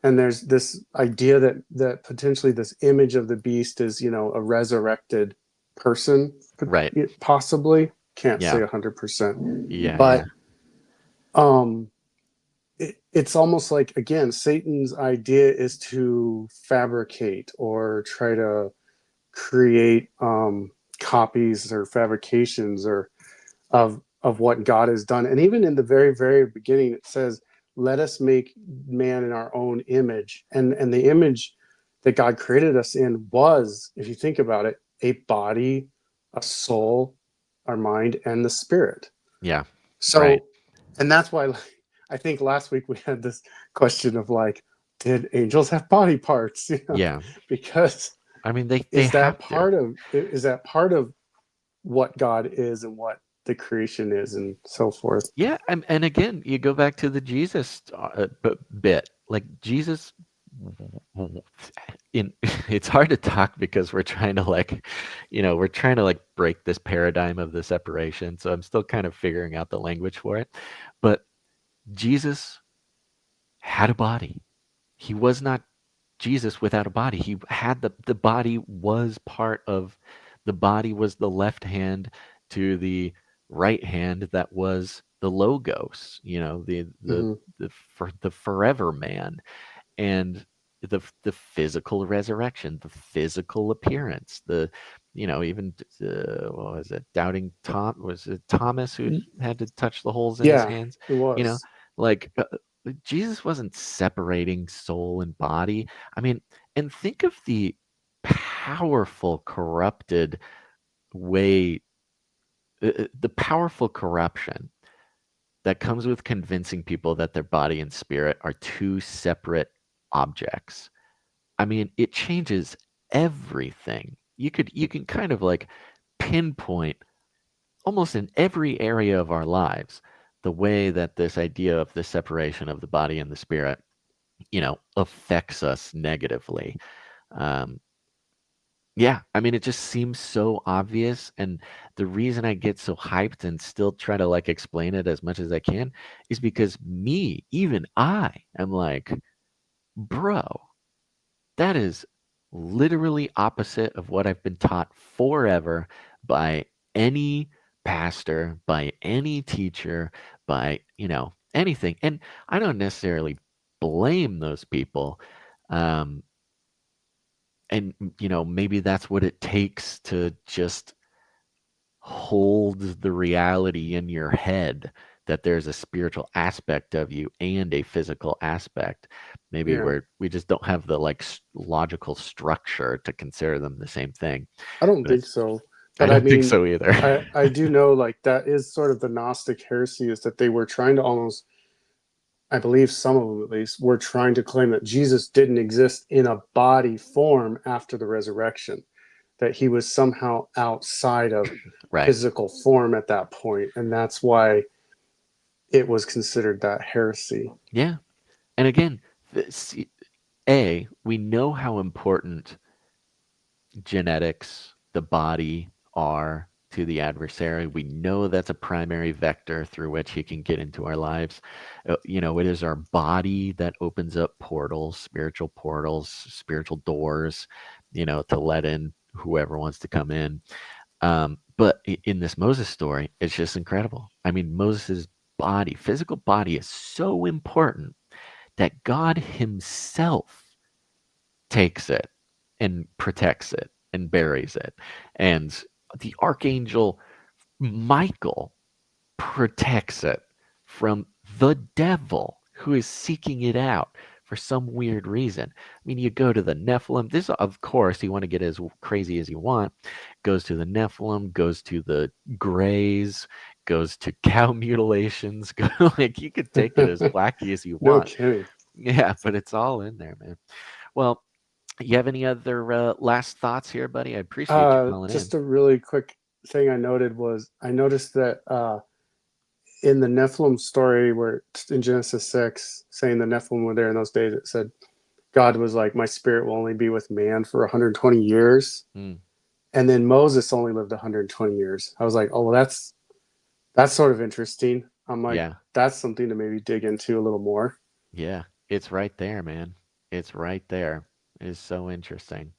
and there's this idea that potentially this image of the beast is a resurrected person, right. possibly. Can't say Yeah. 100%, Yeah. Yeah. but um it's almost like, again, Satan's idea is to fabricate or try to create copies or fabrications or of what God has done. And even in the very, very beginning, it says, "Let us make man in our own image." And the image that God created us in was, if you think about it, a body, a soul, our mind, and the spirit. Yeah. Right. So, and that's why, like, I think last week we had this question of like, did angels have body parts? Yeah. Because I mean, they have to. is that part of what God is and what the creation is and so forth? Yeah, and again, you go back to the Jesus bit. Like Jesus, in it's hard to talk because we're trying to break this paradigm of the separation. So I'm still kind of figuring out the language for it. But Jesus had a body. He was not Jesus without a body. He had the body was part of the body was the left hand to the right hand that was the logos, Hmm. the forever man, and the physical resurrection, the physical appearance, even what was it? Doubting Tom, was it Thomas who had to touch the holes in his Yeah, hands? it You know, was. like Jesus wasn't separating soul and body. I mean, and think of the powerful corrupted way, the powerful corruption that comes with convincing people that their body and spirit are two separate objects. I mean, it changes everything. You can kind of like pinpoint almost in every area of our lives the way that this idea of the separation of the body and the spirit, affects us negatively. Um, yeah, I mean, it just seems so obvious. And the reason I get so hyped and still try to like explain it as much as I can is because even I am like, bro, that is literally opposite of what I've been taught forever by any pastor, by any teacher, by, anything. And I don't necessarily blame those people. Um, and, maybe that's what it takes to just hold the reality in your head that there's a spiritual aspect of you and a physical aspect. Maybe Yeah, we just don't have the like logical structure to consider them the same thing. I don't But think so. I But I don't think mean, so either. I do know, like, that is sort of the Gnostic heresy, is that they were trying to almost, I believe some of them at least, were trying to claim that Jesus didn't exist in a body form after the resurrection, that he was somehow outside of Right. physical form at that point, and that's why it was considered that heresy. Yeah. And again, we know how important genetics, the body, are to the adversary. We know that's a primary vector through which he can get into our lives. It is our body that opens up portals, spiritual doors, to let in whoever wants to come in. But in this Moses story, it's just incredible. I mean, Moses' body, physical body, is so important that God himself takes it and protects it and buries it. And the archangel Michael protects it from the devil who is seeking it out for some weird reason. I mean, you go to the Nephilim. This, of course, you want to get as crazy as you want. Goes to the Nephilim, goes to the Greys, goes to cow mutilations. Like, you could take it as wacky as you No want. kidding. Yeah, but it's all in there, man. Well, you have any other last thoughts here, buddy? I appreciate you calling Just in. a really quick thing I noticed that in the Nephilim story, where in Genesis 6, saying the Nephilim were there in those days, it said God was like, my spirit will only be with man for 120 years. Mm. And then Moses only lived 120 years. I was like, oh, well, that's sort of interesting. I'm like, Yeah. that's something to maybe dig into a little more. Yeah, it's right there, man. It's right there. It's so interesting.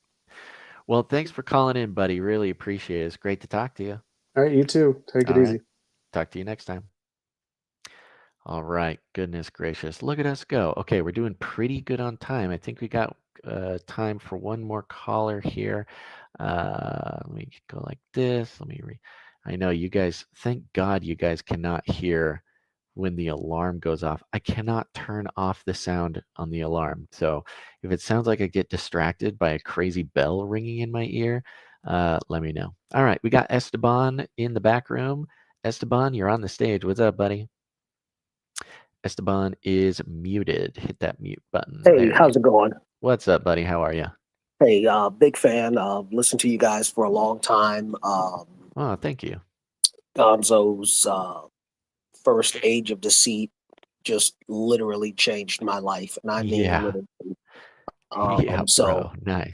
Well, thanks for calling in, buddy. Really appreciate it. It's great to talk to you. All right, you too. Take it All right. easy. Talk to you next time. All right. Goodness gracious. Look at us go. Okay, we're doing pretty good on time. I think we got time for one more caller here. Let me go like this. I know you guys, thank God you guys cannot hear when the alarm goes off. I cannot turn off the sound on the alarm. So if it sounds like I get distracted by a crazy bell ringing in my ear, let me know. All right, we got Estabbon in the back room. Estabbon, you're on the stage. What's up, buddy? Estabbon is muted. Hit that mute button. Hey, There you how's go. it going? What's up, buddy? How are you? Hey, big fan. Listened to you guys for a long time. Oh, thank you. Gonzo's first Age of Deceit just literally changed my life, and I mean Yeah. literally. Yeah, So bro. Nice.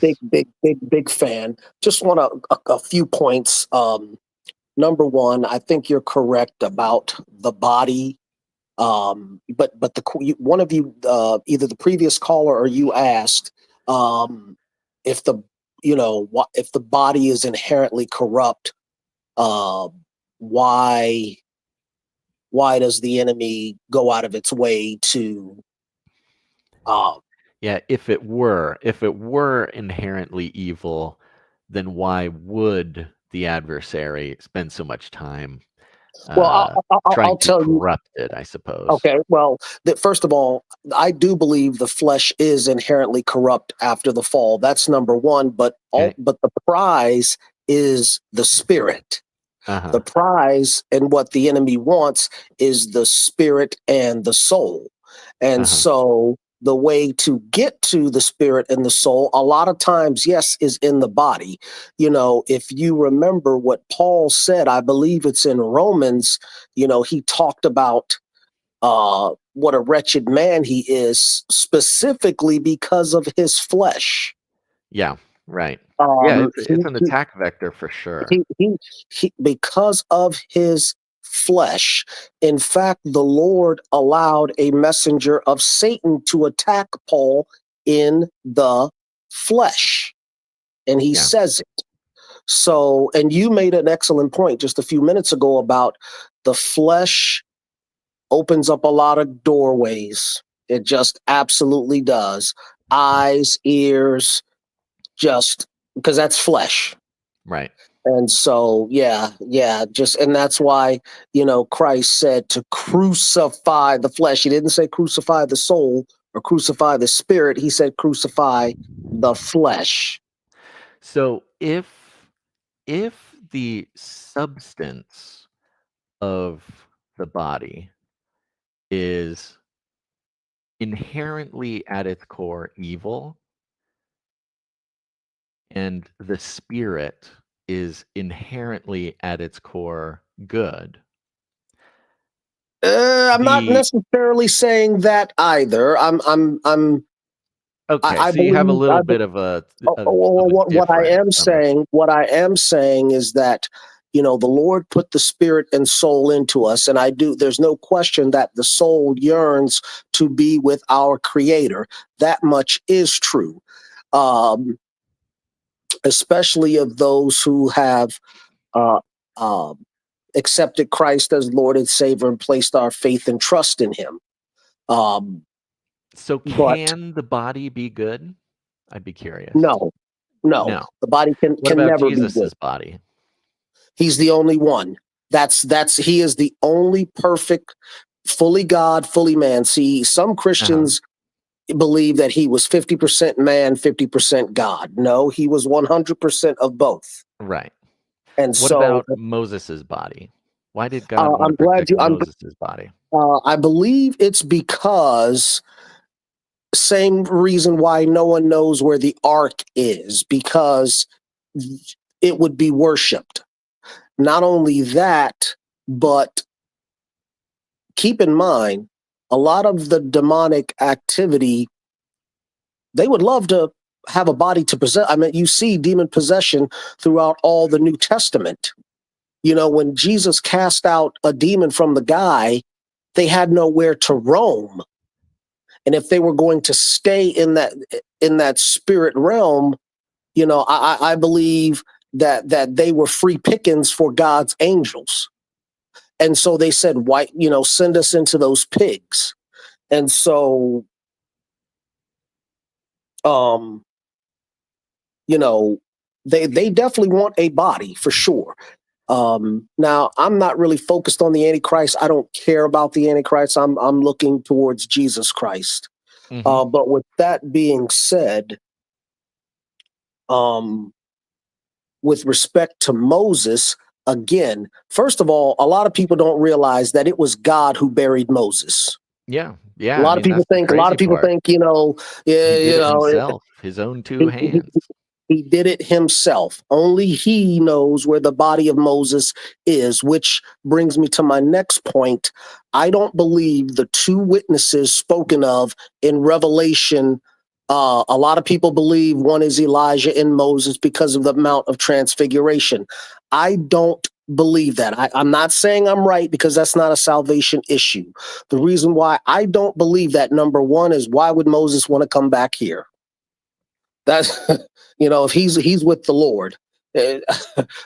big fan. Just want a few points. Number one, I think you're correct about the body. But one of you, either the previous caller or you asked, if the if the body is inherently corrupt, uh, why does the enemy go out of its way to Yeah, if it were inherently evil, then why would the adversary spend so much time well, trying I'll to tell you. corrupt it, I suppose? Okay, well, first of all, I do believe the flesh is inherently corrupt after the fall. That's number one. But Okay. the prize is the spirit. Uh-huh. The prize and what the enemy wants is the spirit and the soul. And so the way to get to the spirit and the soul, a lot of times, yes, is in the body. If you remember what Paul said, I believe it's in Romans, he talked about what a wretched man he is, specifically because of his flesh. Yeah, right. Yeah, it's an He, attack vector for sure. he because of his flesh. In fact, the Lord allowed a messenger of Satan to attack Paul in the flesh, and he says it. So, and you made an excellent point just a few minutes ago about the flesh opens up a lot of doorways. It just absolutely does. Eyes, ears, just because that's flesh. Right. And so, and that's why, Christ said to crucify the flesh. He didn't say crucify the soul or crucify the spirit. He said crucify the flesh. So if the substance of the body is inherently at its core evil, and the spirit is inherently at its core good. I'm not necessarily saying that either. Okay, I so you have a believe little bit of a what I am difference. what I am saying is that the Lord put the spirit and soul into us, and there's no question that the soul yearns to be with our Creator. That much is true, especially of those who have accepted Christ as Lord and Savior and placed our faith and trust in Him. So But can the body be good? I'd be curious. no, No. the body What can about never be good. Jesus's body? He's the only one. He is the only perfect, fully God, fully man. See, some Christians believe that he was 50% man, 50% God. No, he was 100% of both. Right. And What so about Moses's body? Why did God want I'm to glad protect Moses's body? I believe it's because same reason why no one knows where the ark is, because it would be worshipped. Not only that, but keep in mind, a lot of the demonic activity, they would love to have a body to possess. I mean, you see demon possession throughout all the New Testament. You know, when Jesus cast out a demon from the guy, they had nowhere to roam. And if they were going to stay in that spirit realm, you know, I believe that they were free pickings for God's angels. And so they said, why, you know, send us into those pigs. And so, you know, they definitely want a body for sure. Now, I'm not really focused on the Antichrist. I don't care about the Antichrist. I'm looking towards Jesus Christ. But with that being said, with respect to Moses, again, first of all, a lot of people don't realize that it was God who buried Moses. Yeah. A lot of people think, you know, yeah, he did you it know, himself, his own two hands. he did it himself. Only he knows where the body of Moses is, which brings me to my next point. I don't believe the two witnesses spoken of in Revelation. A lot of people believe one is Elijah and Moses because of the Mount of Transfiguration. I don't believe that. I'm not saying I'm right, because that's not a salvation issue. The reason why I don't believe that, number one, is why would Moses want to come back here? That's, you know, if he's with the Lord.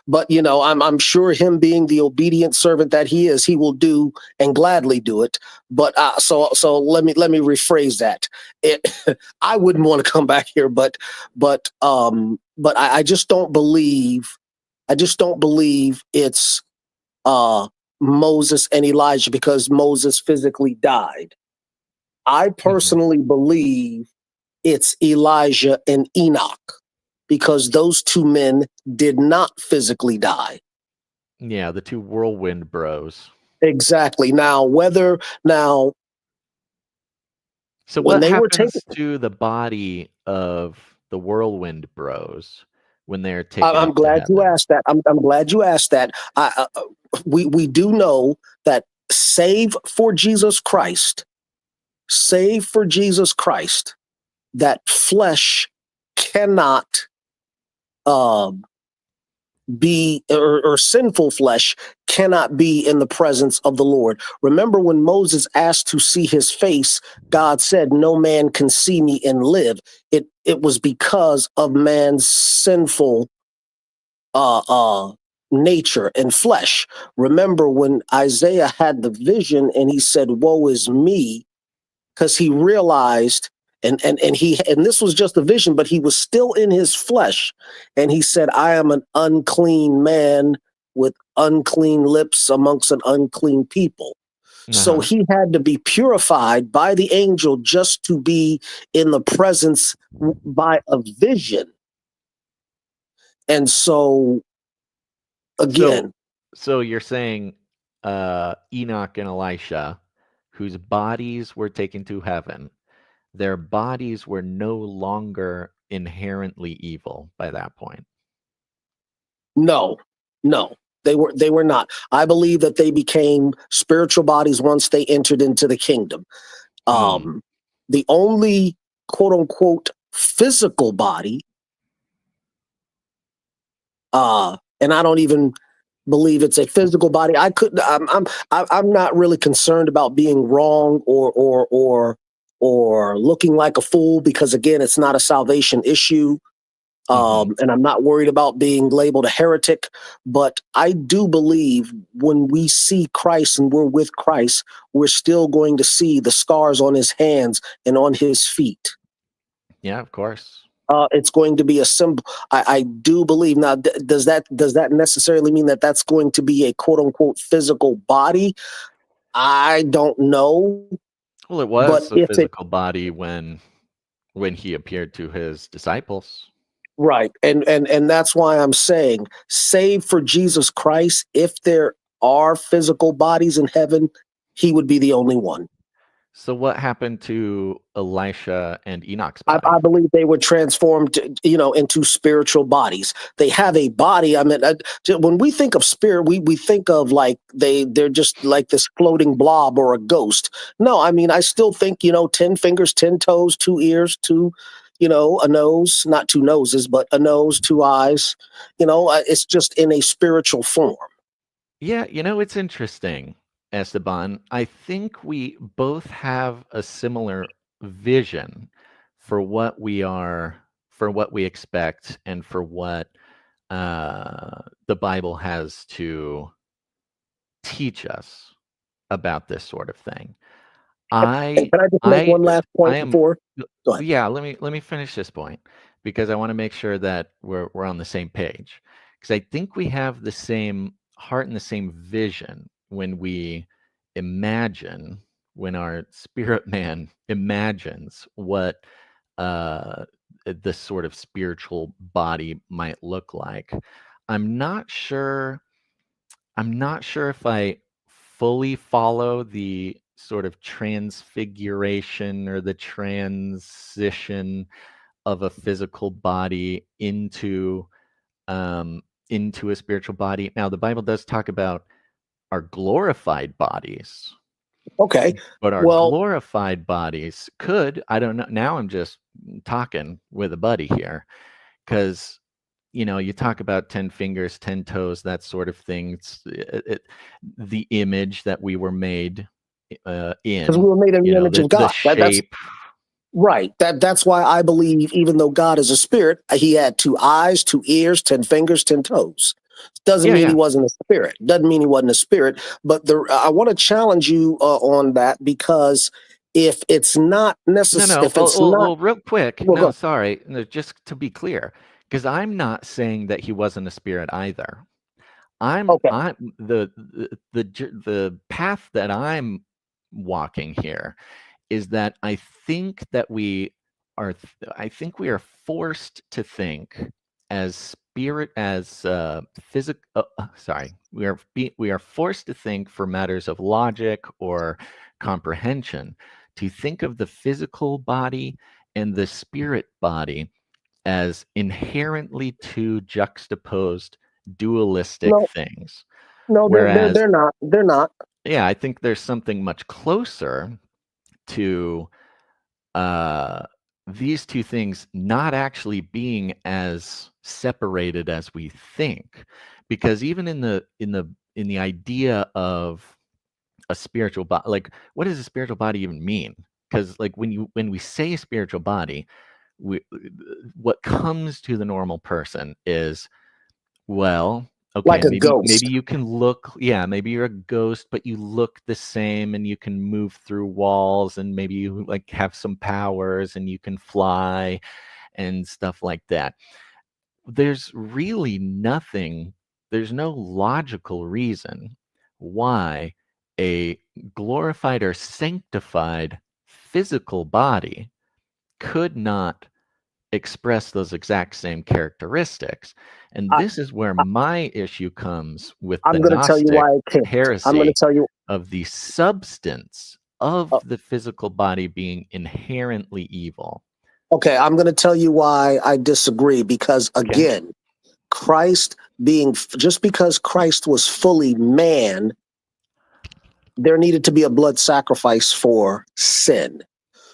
But you know, I'm sure him being the obedient servant that he is, he will do and gladly do it. But so let me rephrase that. I wouldn't want to come back here, but I just don't believe. I just don't believe it's Moses and Elijah, because Moses physically died. I personally believe it's Elijah and Enoch, because those two men did not physically die. Yeah, the two whirlwind bros. Exactly. So when what they were happens taken, to the body of the whirlwind bros when they're taken I'm up to glad you heaven? asked that. I'm glad you asked that. We do know that save for Jesus Christ, that flesh cannot be, or sinful flesh cannot be in the presence of the Lord. Remember when Moses asked to see his face, God said, no man can see me and live. It was because of man's sinful nature and flesh. Remember when Isaiah had the vision and he said, woe is me, because he realized, and this was just a vision, but he was still in his flesh, and he said, I am an unclean man with unclean lips amongst an unclean people. So he had to be purified by the angel just to be in the presence by a vision. And so again, So you're saying Enoch and Elisha, whose bodies were taken to heaven, their bodies were no longer inherently evil by that point. no, they were not. I believe that they became spiritual bodies once they entered into the kingdom. The only quote unquote physical body, and I don't even believe it's a physical body. I'm not really concerned about being wrong or looking like a fool, because again, it's not a salvation issue. And I'm not worried about being labeled a heretic, but I do believe when we see Christ and we're with Christ, we're still going to see the scars on his hands and on his feet. Yeah, of course. It's going to be a symbol. I do believe. Now, does that necessarily mean that that's going to be a quote unquote physical body? I don't know. Well, it But was a if it physical body when he appeared to his disciples. right, and that's why I'm saying, save for Jesus Christ, if there are physical bodies in heaven, he would be the only one. So what happened to Elisha and Enoch's I body? believe they were transformed, into spiritual bodies. They have a body. I mean, when we think of spirit, we think of like they're just like this floating blob or a ghost. No, I mean, I still think 10 fingers, 10 toes, 2 ears, a nose, not 2 noses, but a nose, 2 eyes. It's just in a spiritual form. Yeah, it's interesting, Esteban. I think we both have a similar vision for what we are, for what we expect, and for what the Bible has to teach us about this sort of thing. And I can I just make I one last I point am before? Go ahead. yeah, let me finish this point because I want to make sure that we're on the same page. Because I think we have the same heart and the same vision when we imagine, when our spirit man imagines what uh the sort of spiritual body might look like. I'm not sure I'm not sure if I fully follow the sort of transfiguration or the transition of a physical body into a spiritual body. Now, the Bible does talk about our glorified bodies, Okay. but our Well, glorified bodies could, I don't know. Now I'm just talking with a buddy here because you talk about 10 fingers, 10 toes, that sort of thing. The image that we were made because we in, were made in the image of the God. That's shape. right. That's why I believe, even though God is a spirit, he had 2 eyes, 2 ears, 10 fingers, 10 toes. Doesn't Yeah, mean he yeah. wasn't a spirit. Doesn't mean he wasn't a spirit. But I want to challenge you on that, because if it's not necessary, No. if it's not, Well, real quick. well, No, go. sorry. No, just to be clear, because I'm not saying that he wasn't a spirit either. Okay, I'm the path that I'm walking here is that are I think we are forced to think as spirit as physical sorry we are forced to think for matters of logic or comprehension, to think of the physical body and the spirit body as inherently two juxtaposed dualistic no, things, no, whereas they're not. They're not. yeah, I think there's something much closer to uh, these two things not actually being as separated as we think, because even in the idea of a spiritual body, like what does a spiritual body even mean? Because like when we say spiritual body, we what comes to the normal person is, well, okay, Like a maybe ghost. you can look, yeah, maybe you're a ghost, but you look the same and you can move through walls and maybe you like have some powers and you can fly and stuff like that. There's really nothing, there's no logical reason why a glorified or sanctified physical body could not express those exact same characteristics. And I, this is where my issue comes with the I'm going to tell you Gnostic why it can't. I'm going to heresy tell you. of the substance of the physical body being inherently evil. Okay, I'm going to tell you why I disagree. Because Okay. again, just because Christ was fully man, there needed to be a blood sacrifice for sin.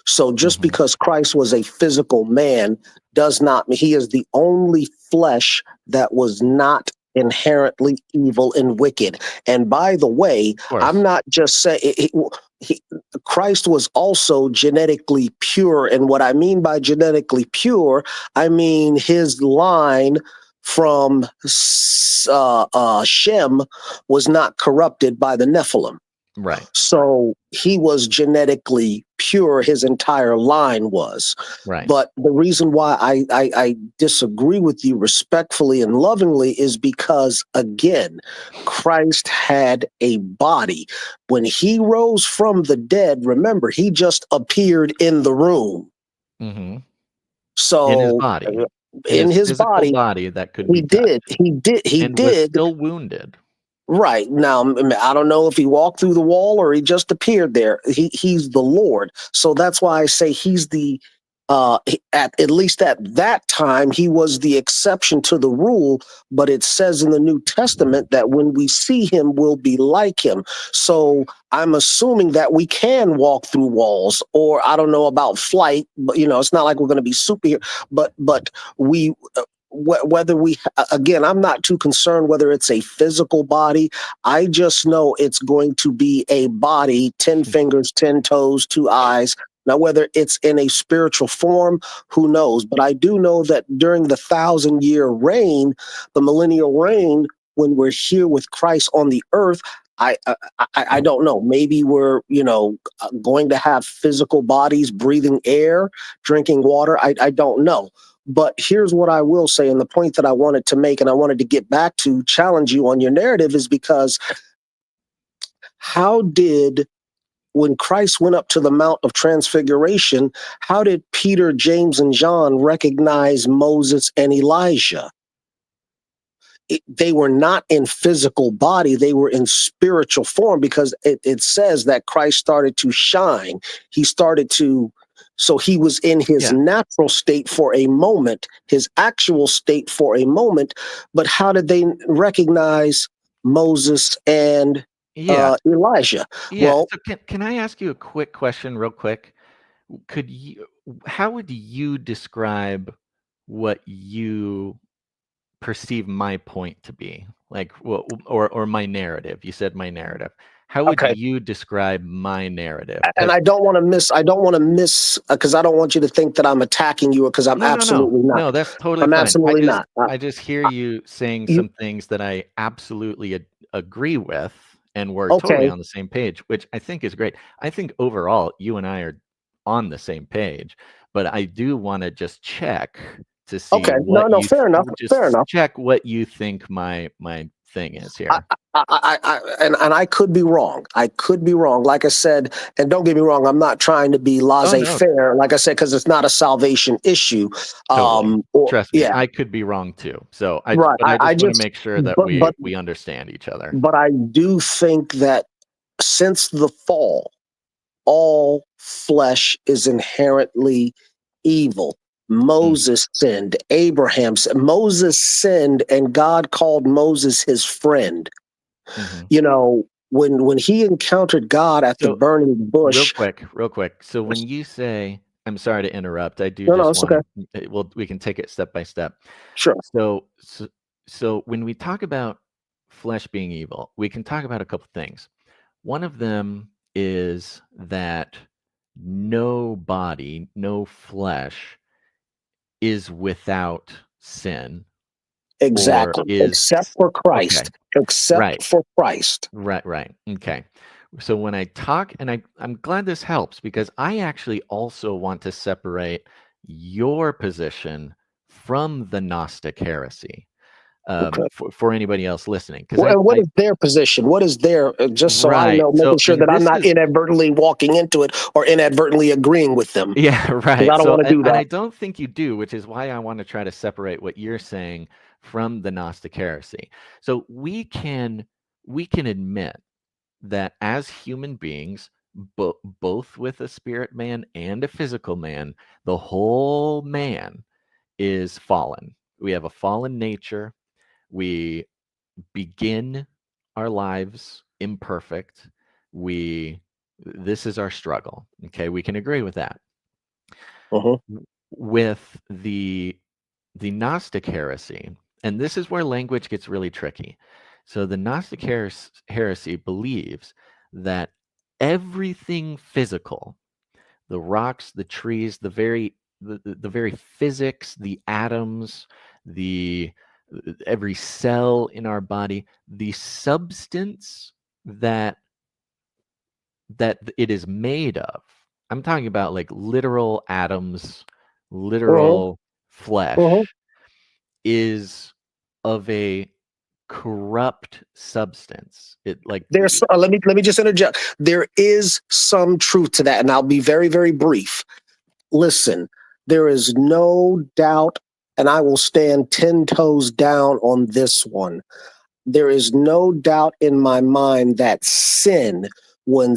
So just Hmm. because Christ was a physical man does not mean he is the only flesh that was not inherently evil and wicked. And by the way, Of I'm course. not just saying Christ was also genetically pure. And what I mean by genetically pure, I mean his line from Shem was not corrupted by the Nephilim. Right. So he was genetically pure. His entire line was. Right. But the reason why I disagree with you respectfully and lovingly is because, again, Christ had a body. When he rose from the dead, remember, he just appeared in the room. Mm-hmm. So In his body. in his physical body that could be touched. He and did. was still wounded. Right. Now, I don't know if he walked through the wall or he just appeared there. He's the Lord. So that's why I say he's the, at least at that time, he was the exception to the rule. But it says in the New Testament that when we see him, we'll be like him. So I'm assuming that we can walk through walls, or I don't know about flight, but it's not like we're going to be superhero, but we, whether we, again, I'm not too concerned whether it's a physical body. I just know it's going to be a body, 10 fingers, 10 toes, 2 eyes. Now, whether it's in a spiritual form, who knows? But I do know that during the 1,000-year reign, the millennial reign, when we're here with Christ on the earth, I don't know. Maybe we're, going to have physical bodies, breathing air, drinking water. I don't know. But here's what I will say, and the point that I wanted to make, and I wanted to get back to challenge you on your narrative, is because when Christ went up to the Mount of Transfiguration, how did Peter, James, and John recognize Moses and Elijah? They were not in physical body, they were in spiritual form, because it says that Christ started to shine. So he was in his natural state for a moment, his actual state for a moment. But how did they recognize Moses and Elijah? Well, so can I ask you a quick question real quick? How would you describe what you perceive my point to be? Like, or my narrative? You said my narrative. How would you describe my narrative? And I don't want to miss, because I don't want you to think that I'm attacking you, because I'm absolutely not. No, that's totally I'm fine. absolutely not. I just hear you saying some things that I absolutely agree with, and we're totally on the same page, which I think is great. I think overall, you and I are on the same page, but I do want to just check to see what you fair enough. Fair enough. Check what you think my thing is here. And I could be wrong. I could be wrong. Like I said, and don't get me wrong, I'm not trying to be laissez-faire, like I said, because it's not a salvation issue. Totally. Trust me, I could be wrong too. So I just want to make sure that we understand each other. But I do think that since the fall, all flesh is inherently evil. Moses sinned, Abraham sinned. Moses sinned, and God called Moses his friend. When he encountered God at the burning bush. Real quick. So when you say, I'm sorry to interrupt, I do we can take it step by step. Sure. So when we talk about flesh being evil, we can talk about a couple things. One of them is that no body, no flesh is without sin. Exactly. Except for Christ. For Christ. Right. Okay. So when I talk, and I'm glad this helps, because I actually also want to separate your position from the Gnostic heresy. For anybody else listening. What is their position? What is their, just so I know, making sure that I'm not inadvertently walking into it or inadvertently agreeing with them. Yeah, right. I don't want to do that. And I don't think you do, which is why I want to try to separate what you're saying from the Gnostic heresy. So we can admit that as human beings, both with a spirit man and a physical man, the whole man is fallen. We have a fallen nature. We begin our lives imperfect. This is our struggle. Okay, we can agree with that. With the Gnostic heresy, and this is where language gets really tricky. So the Gnostic heresy believes that everything physical, the rocks, the trees, the very physics, the atoms, the every cell in our body, the substance that it is made of. I'm talking about like literal atoms, Uh-huh. literal flesh, Uh-huh. is of a corrupt substance. It like There's let me just interject. There is some truth to that, and I'll be very, very brief. Listen, there is no doubt, and I will stand 10 toes down on this one. There is no doubt in my mind that sin, when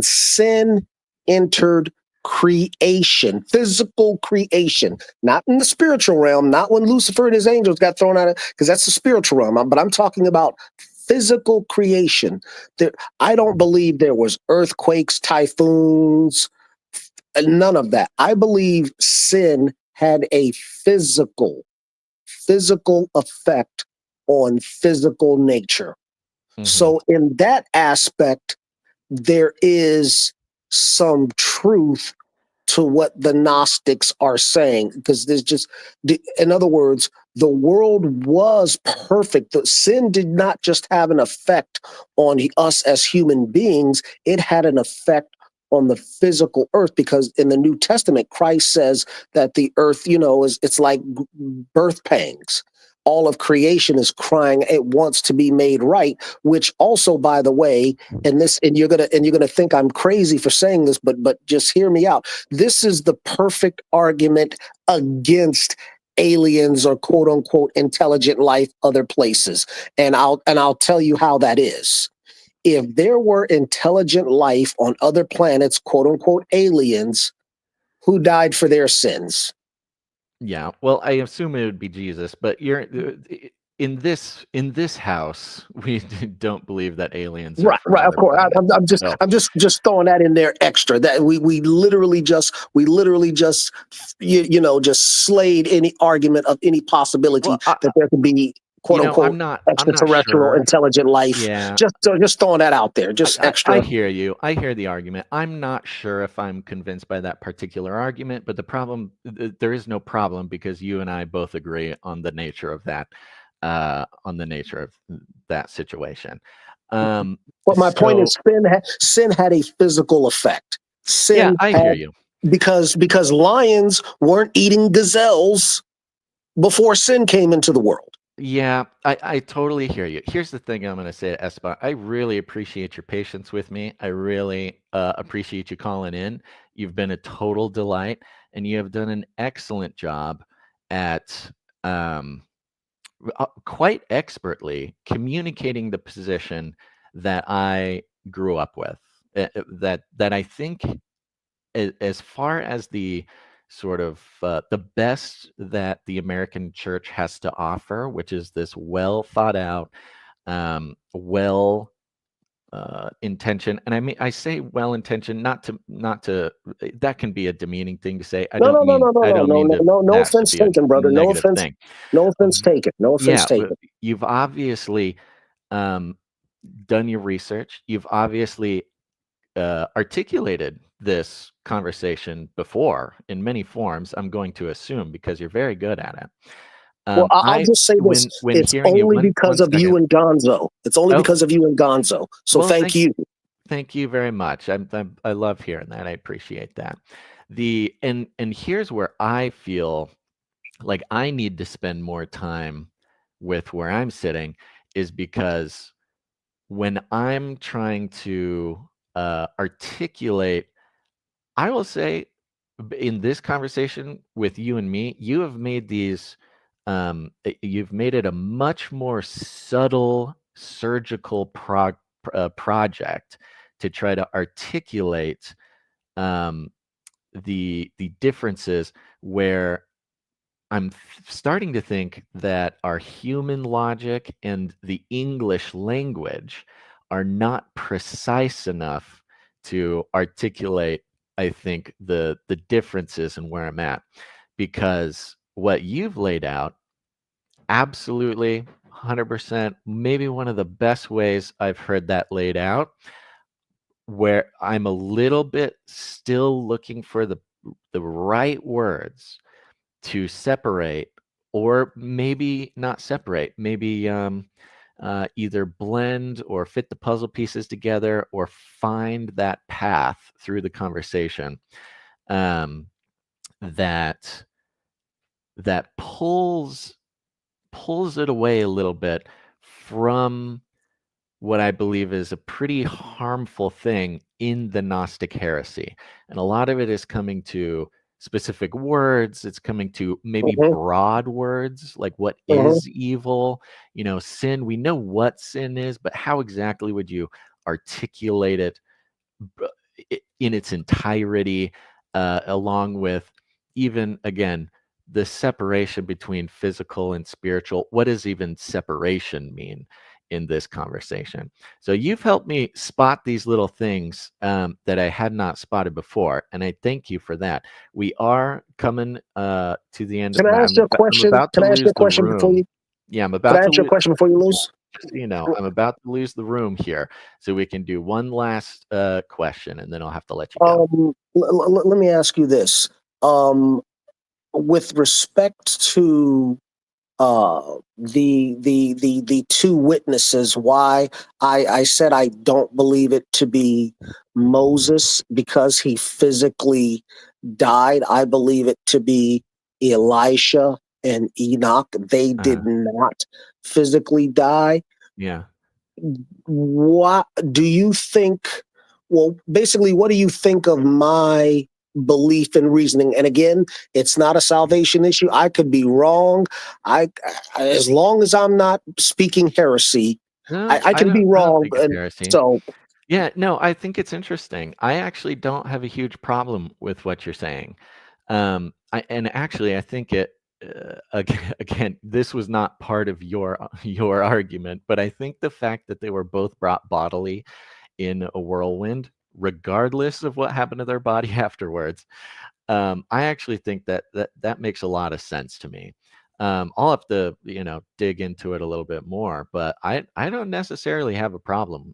sin entered creation, physical creation, not in the spiritual realm, not when Lucifer and his angels got thrown out, because that's the spiritual realm, but I'm talking about physical creation. There, I don't believe there was earthquakes, typhoons, none of that. I believe sin had a physical effect on physical nature. So in that aspect, there is some truth to what the Gnostics are saying, because there's just, in other words, the world was perfect. The sin did not just have an effect on us as human beings, it had an effect on the physical earth, because in the New Testament, Christ says that the earth, it's like birth pangs. All of creation is crying, it wants to be made right, which also, by the way, and you're gonna think I'm crazy for saying this, but just hear me out. This is the perfect argument against aliens or quote unquote intelligent life other places. And I'll tell you how that is. If there were intelligent life on other planets, quote unquote aliens, who died for their sins? Yeah, well, I assume it would be Jesus, but you're in this house, we don't believe that aliens are from Right, of other course. planets. So, I'm just throwing that in there extra. That we literally just just slayed any argument of any possibility well, that there could be quote unquote I'm not extraterrestrial sure. intelligent life. Yeah, Just throwing that out there, just I extra. hear you. I hear the argument. I'm not sure if I'm convinced by that particular argument, but the problem, there is no problem because you and I both agree on the nature of that, situation. But my point So is, sin had a physical effect. yeah, Sin I hear had you. because lions weren't eating gazelles before sin came into the world. Yeah, I totally hear you. Here's the thing I'm going to say, Estabbon. I really appreciate your patience with me. I really appreciate you calling in. You've been a total delight, and you have done an excellent job at quite expertly communicating the position that I grew up with. That I think, as far as the sort of the best that the American church has to offer, which is this well thought out, well intention, and I say well intention not to that can be a demeaning thing to say. No, no, no, no, no, I no, don't no, mean no, to no, no that to offense be a taken, brother. negative thing. No offense taken. No offense Yeah, taken. you've obviously um, done your research. You've obviously articulated this conversation before in many forms, I'm going to assume, because you're very good at it. Well, I'll I just say this: when it's hearing you, only one because of second. you and Gonzo. It's only Oh, because of you and Gonzo. So well, thank you. thank you very much. I love hearing that. I appreciate that. And here's where I feel like I need to spend more time with where I'm sitting, is because when I'm trying to articulate, I will say, in this conversation with you and me, you've made it a much more subtle surgical project to try to articulate um, the differences, where I'm starting to think that our human logic and the English language are not precise enough to articulate, I think, the differences and where I'm at. Because what you've laid out, absolutely 100%, maybe one of the best ways I've heard that laid out. where I'm a little bit still looking for the right words to separate, or maybe not separate, maybe either blend or fit the puzzle pieces together, or find that path through the conversation that pulls it away a little bit from what I believe is a pretty harmful thing in the Gnostic heresy. And a lot of it is coming to specific words. It's coming to maybe broad words, like what is evil? Sin, we know what sin is, but how exactly would you articulate it in its entirety, along with even, again, the separation between physical and spiritual? What does even separation mean in this conversation? So you've helped me spot these little things that I had not spotted before, and I thank you for that. We are coming to the end. Can I ask you a question? I'm about to Can I ask you lose a the question before room. you? Yeah, I'm Can about I to ask you a lose. question before you lose? Just so you know, I'm about to lose the room here, so we can do one last question, and then I'll have to let you go. Let me ask you this. With respect to the two witnesses, why I said I don't believe it to be Moses because he physically died. I believe it to be Elisha and Enoch. They did not physically die. Yeah. What do you think? Well, basically, what do you think of my belief and reasoning? And again, it's not a salvation issue. I could be wrong. As long as I'm not speaking heresy, No, I can be I don't wrong. think it's And heresy. so, Yeah, no, I think it's interesting. I actually don't have a huge problem with what you're saying. I think it, again, this was not part of your your argument, but I think the fact that they were both brought bodily in a whirlwind, regardless of what happened to their body afterwards, I actually think that makes a lot of sense to me. I'll have to, dig into it a little bit more, but I don't necessarily have a problem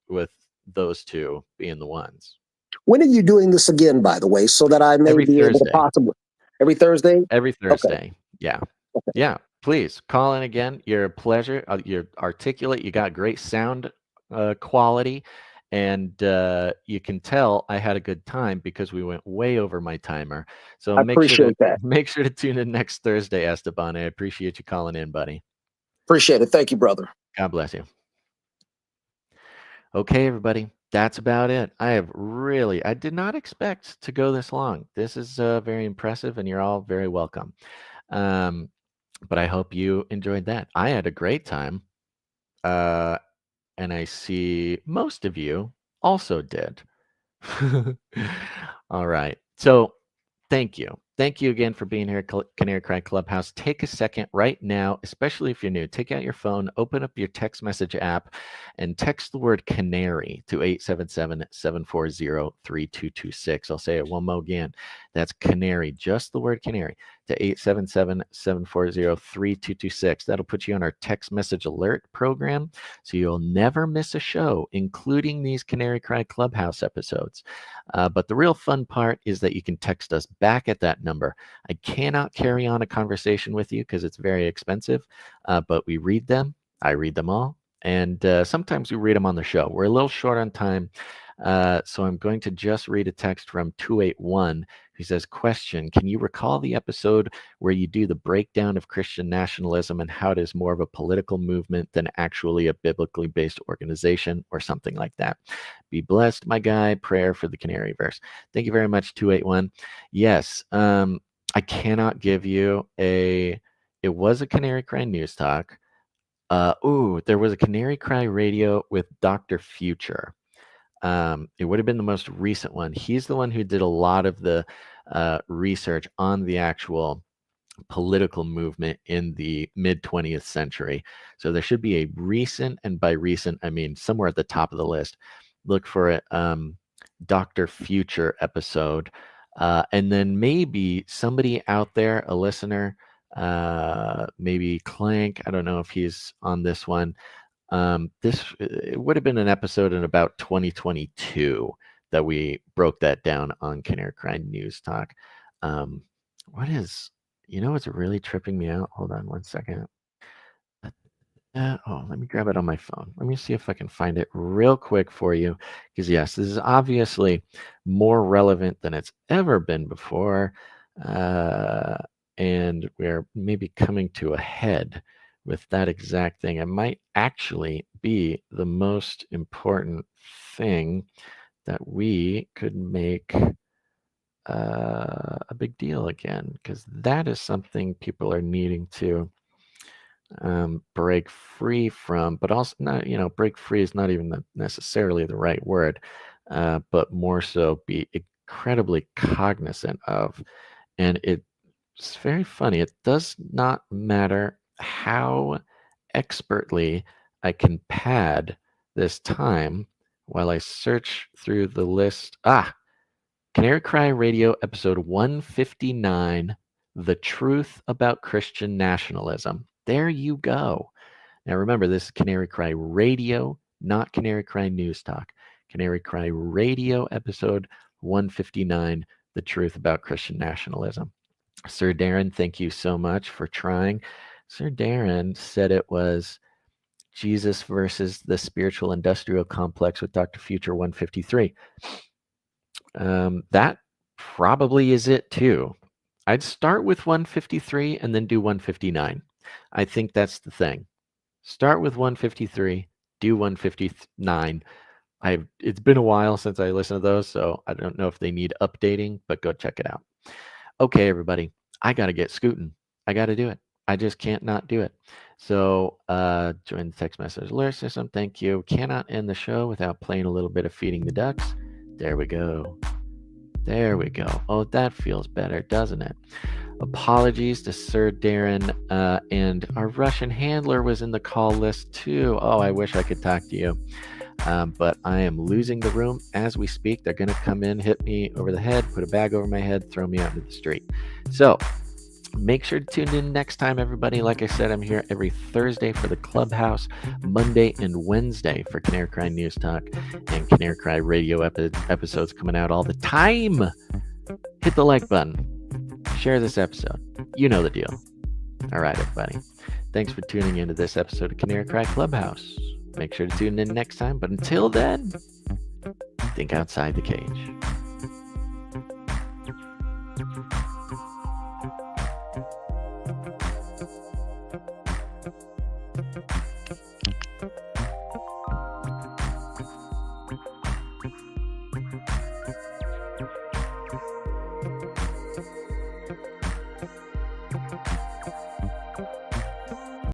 with those two being the ones. when are you doing this again, by the way, so that I may Every be able to Thursday. possibly every Thursday? Every Okay. Thursday. Yeah. Yeah. Please call in again. You're a pleasure. You're articulate. You got great sound quality. And you can tell I had a good time because we went way over my timer. So I appreciate that. make sure to tune in next Thursday, Estabbon. I appreciate you calling in, buddy. Appreciate it. Thank you, brother. God bless you. Okay, everybody. That's about it. I did not expect to go this long. This is very impressive, and you're all very welcome. But I hope you enjoyed that. I had a great time. And I see most of you also did. All right. So thank you. Thank you again for being here at Canary Cry Clubhouse. Take a second right now, especially if you're new. Take out your phone, open up your text message app, and text the word Canary to 877-740-3226. I'll say it one more again. That's Canary, just the word Canary, to 877-740-3226. That'll put you on our text message alert program, so you'll never miss a show, including these Canary Cry Clubhouse episodes. But the real fun part is that you can text us back at that number. I cannot carry on a conversation with you because it's very expensive, but we read them. I read them all. And sometimes we read them on the show. We're a little short on time. So I'm going to just read a text from 281 who says, question, can you recall the episode where you do the breakdown of Christian nationalism and how it is more of a political movement than actually a biblically based organization or something like that? Be blessed, my guy. Prayer for the Canary verse. Thank you very much, 281. Yes, I cannot give you it was a Canary Cry News Talk. There was a Canary Cry Radio with Dr. Future. It would have been the most recent one. He's the one who did a lot of the research on the actual political movement in the mid 20th century. So there should be a recent, and by recent, I mean somewhere at the top of the list. Look for it, Dr. Future episode. And then maybe somebody out there, a listener, maybe Clank, I don't know if he's on this one, It would have been an episode in about 2022 that we broke that down on Canary Cry News Talk. What's really tripping me out? Hold on one second. Let me grab it on my phone. Let me see if I can find it real quick for you. Because, yes, this is obviously more relevant than it's ever been before. And we're maybe coming to a head with that exact thing. It might actually be the most important thing that we could make a big deal again. Because that is something people are needing to break free from, but also not, break free is not even necessarily the right word, but more so be incredibly cognizant of. And it's very funny. It does not matter how expertly I can pad this time while I search through the list. Canary Cry Radio episode 159, The Truth About Christian Nationalism. There you go. Now remember, this is Canary Cry Radio, not Canary Cry News Talk. Canary Cry Radio episode 159, The Truth About Christian Nationalism. Sir Darren, thank you so much for trying. Sir Darren said it was Jesus versus the Spiritual Industrial Complex with Dr. Future 153. That probably is it too. I'd start with 153 and then do 159. I think that's the thing. Start with 153, do 159. It's been a while since I listened to those, so I don't know if they need updating, but go check it out. Okay, everybody, I got to get scooting. I got to do it. I just can't not do it. So join the text message alert system. Thank you. Cannot end the show without playing a little bit of Feeding the Ducks. There we go. There we go. Oh, that feels better, doesn't it? Apologies to Sir Darren, and our Russian handler was in the call list too. Oh, I wish I could talk to you. But I am losing the room as we speak. They're going to come in, hit me over the head, put a bag over my head, throw me out into the street. So make sure to tune in next time, everybody. Like I said, I'm here every Thursday for the Clubhouse, Monday and Wednesday for Canary Cry News Talk, and Canary Cry Radio episodes coming out all the time. Hit the like button. Share this episode. You know the deal. All right, everybody. Thanks for tuning into this episode of Canary Cry Clubhouse. Make sure to tune in next time. But until then, think outside the cage.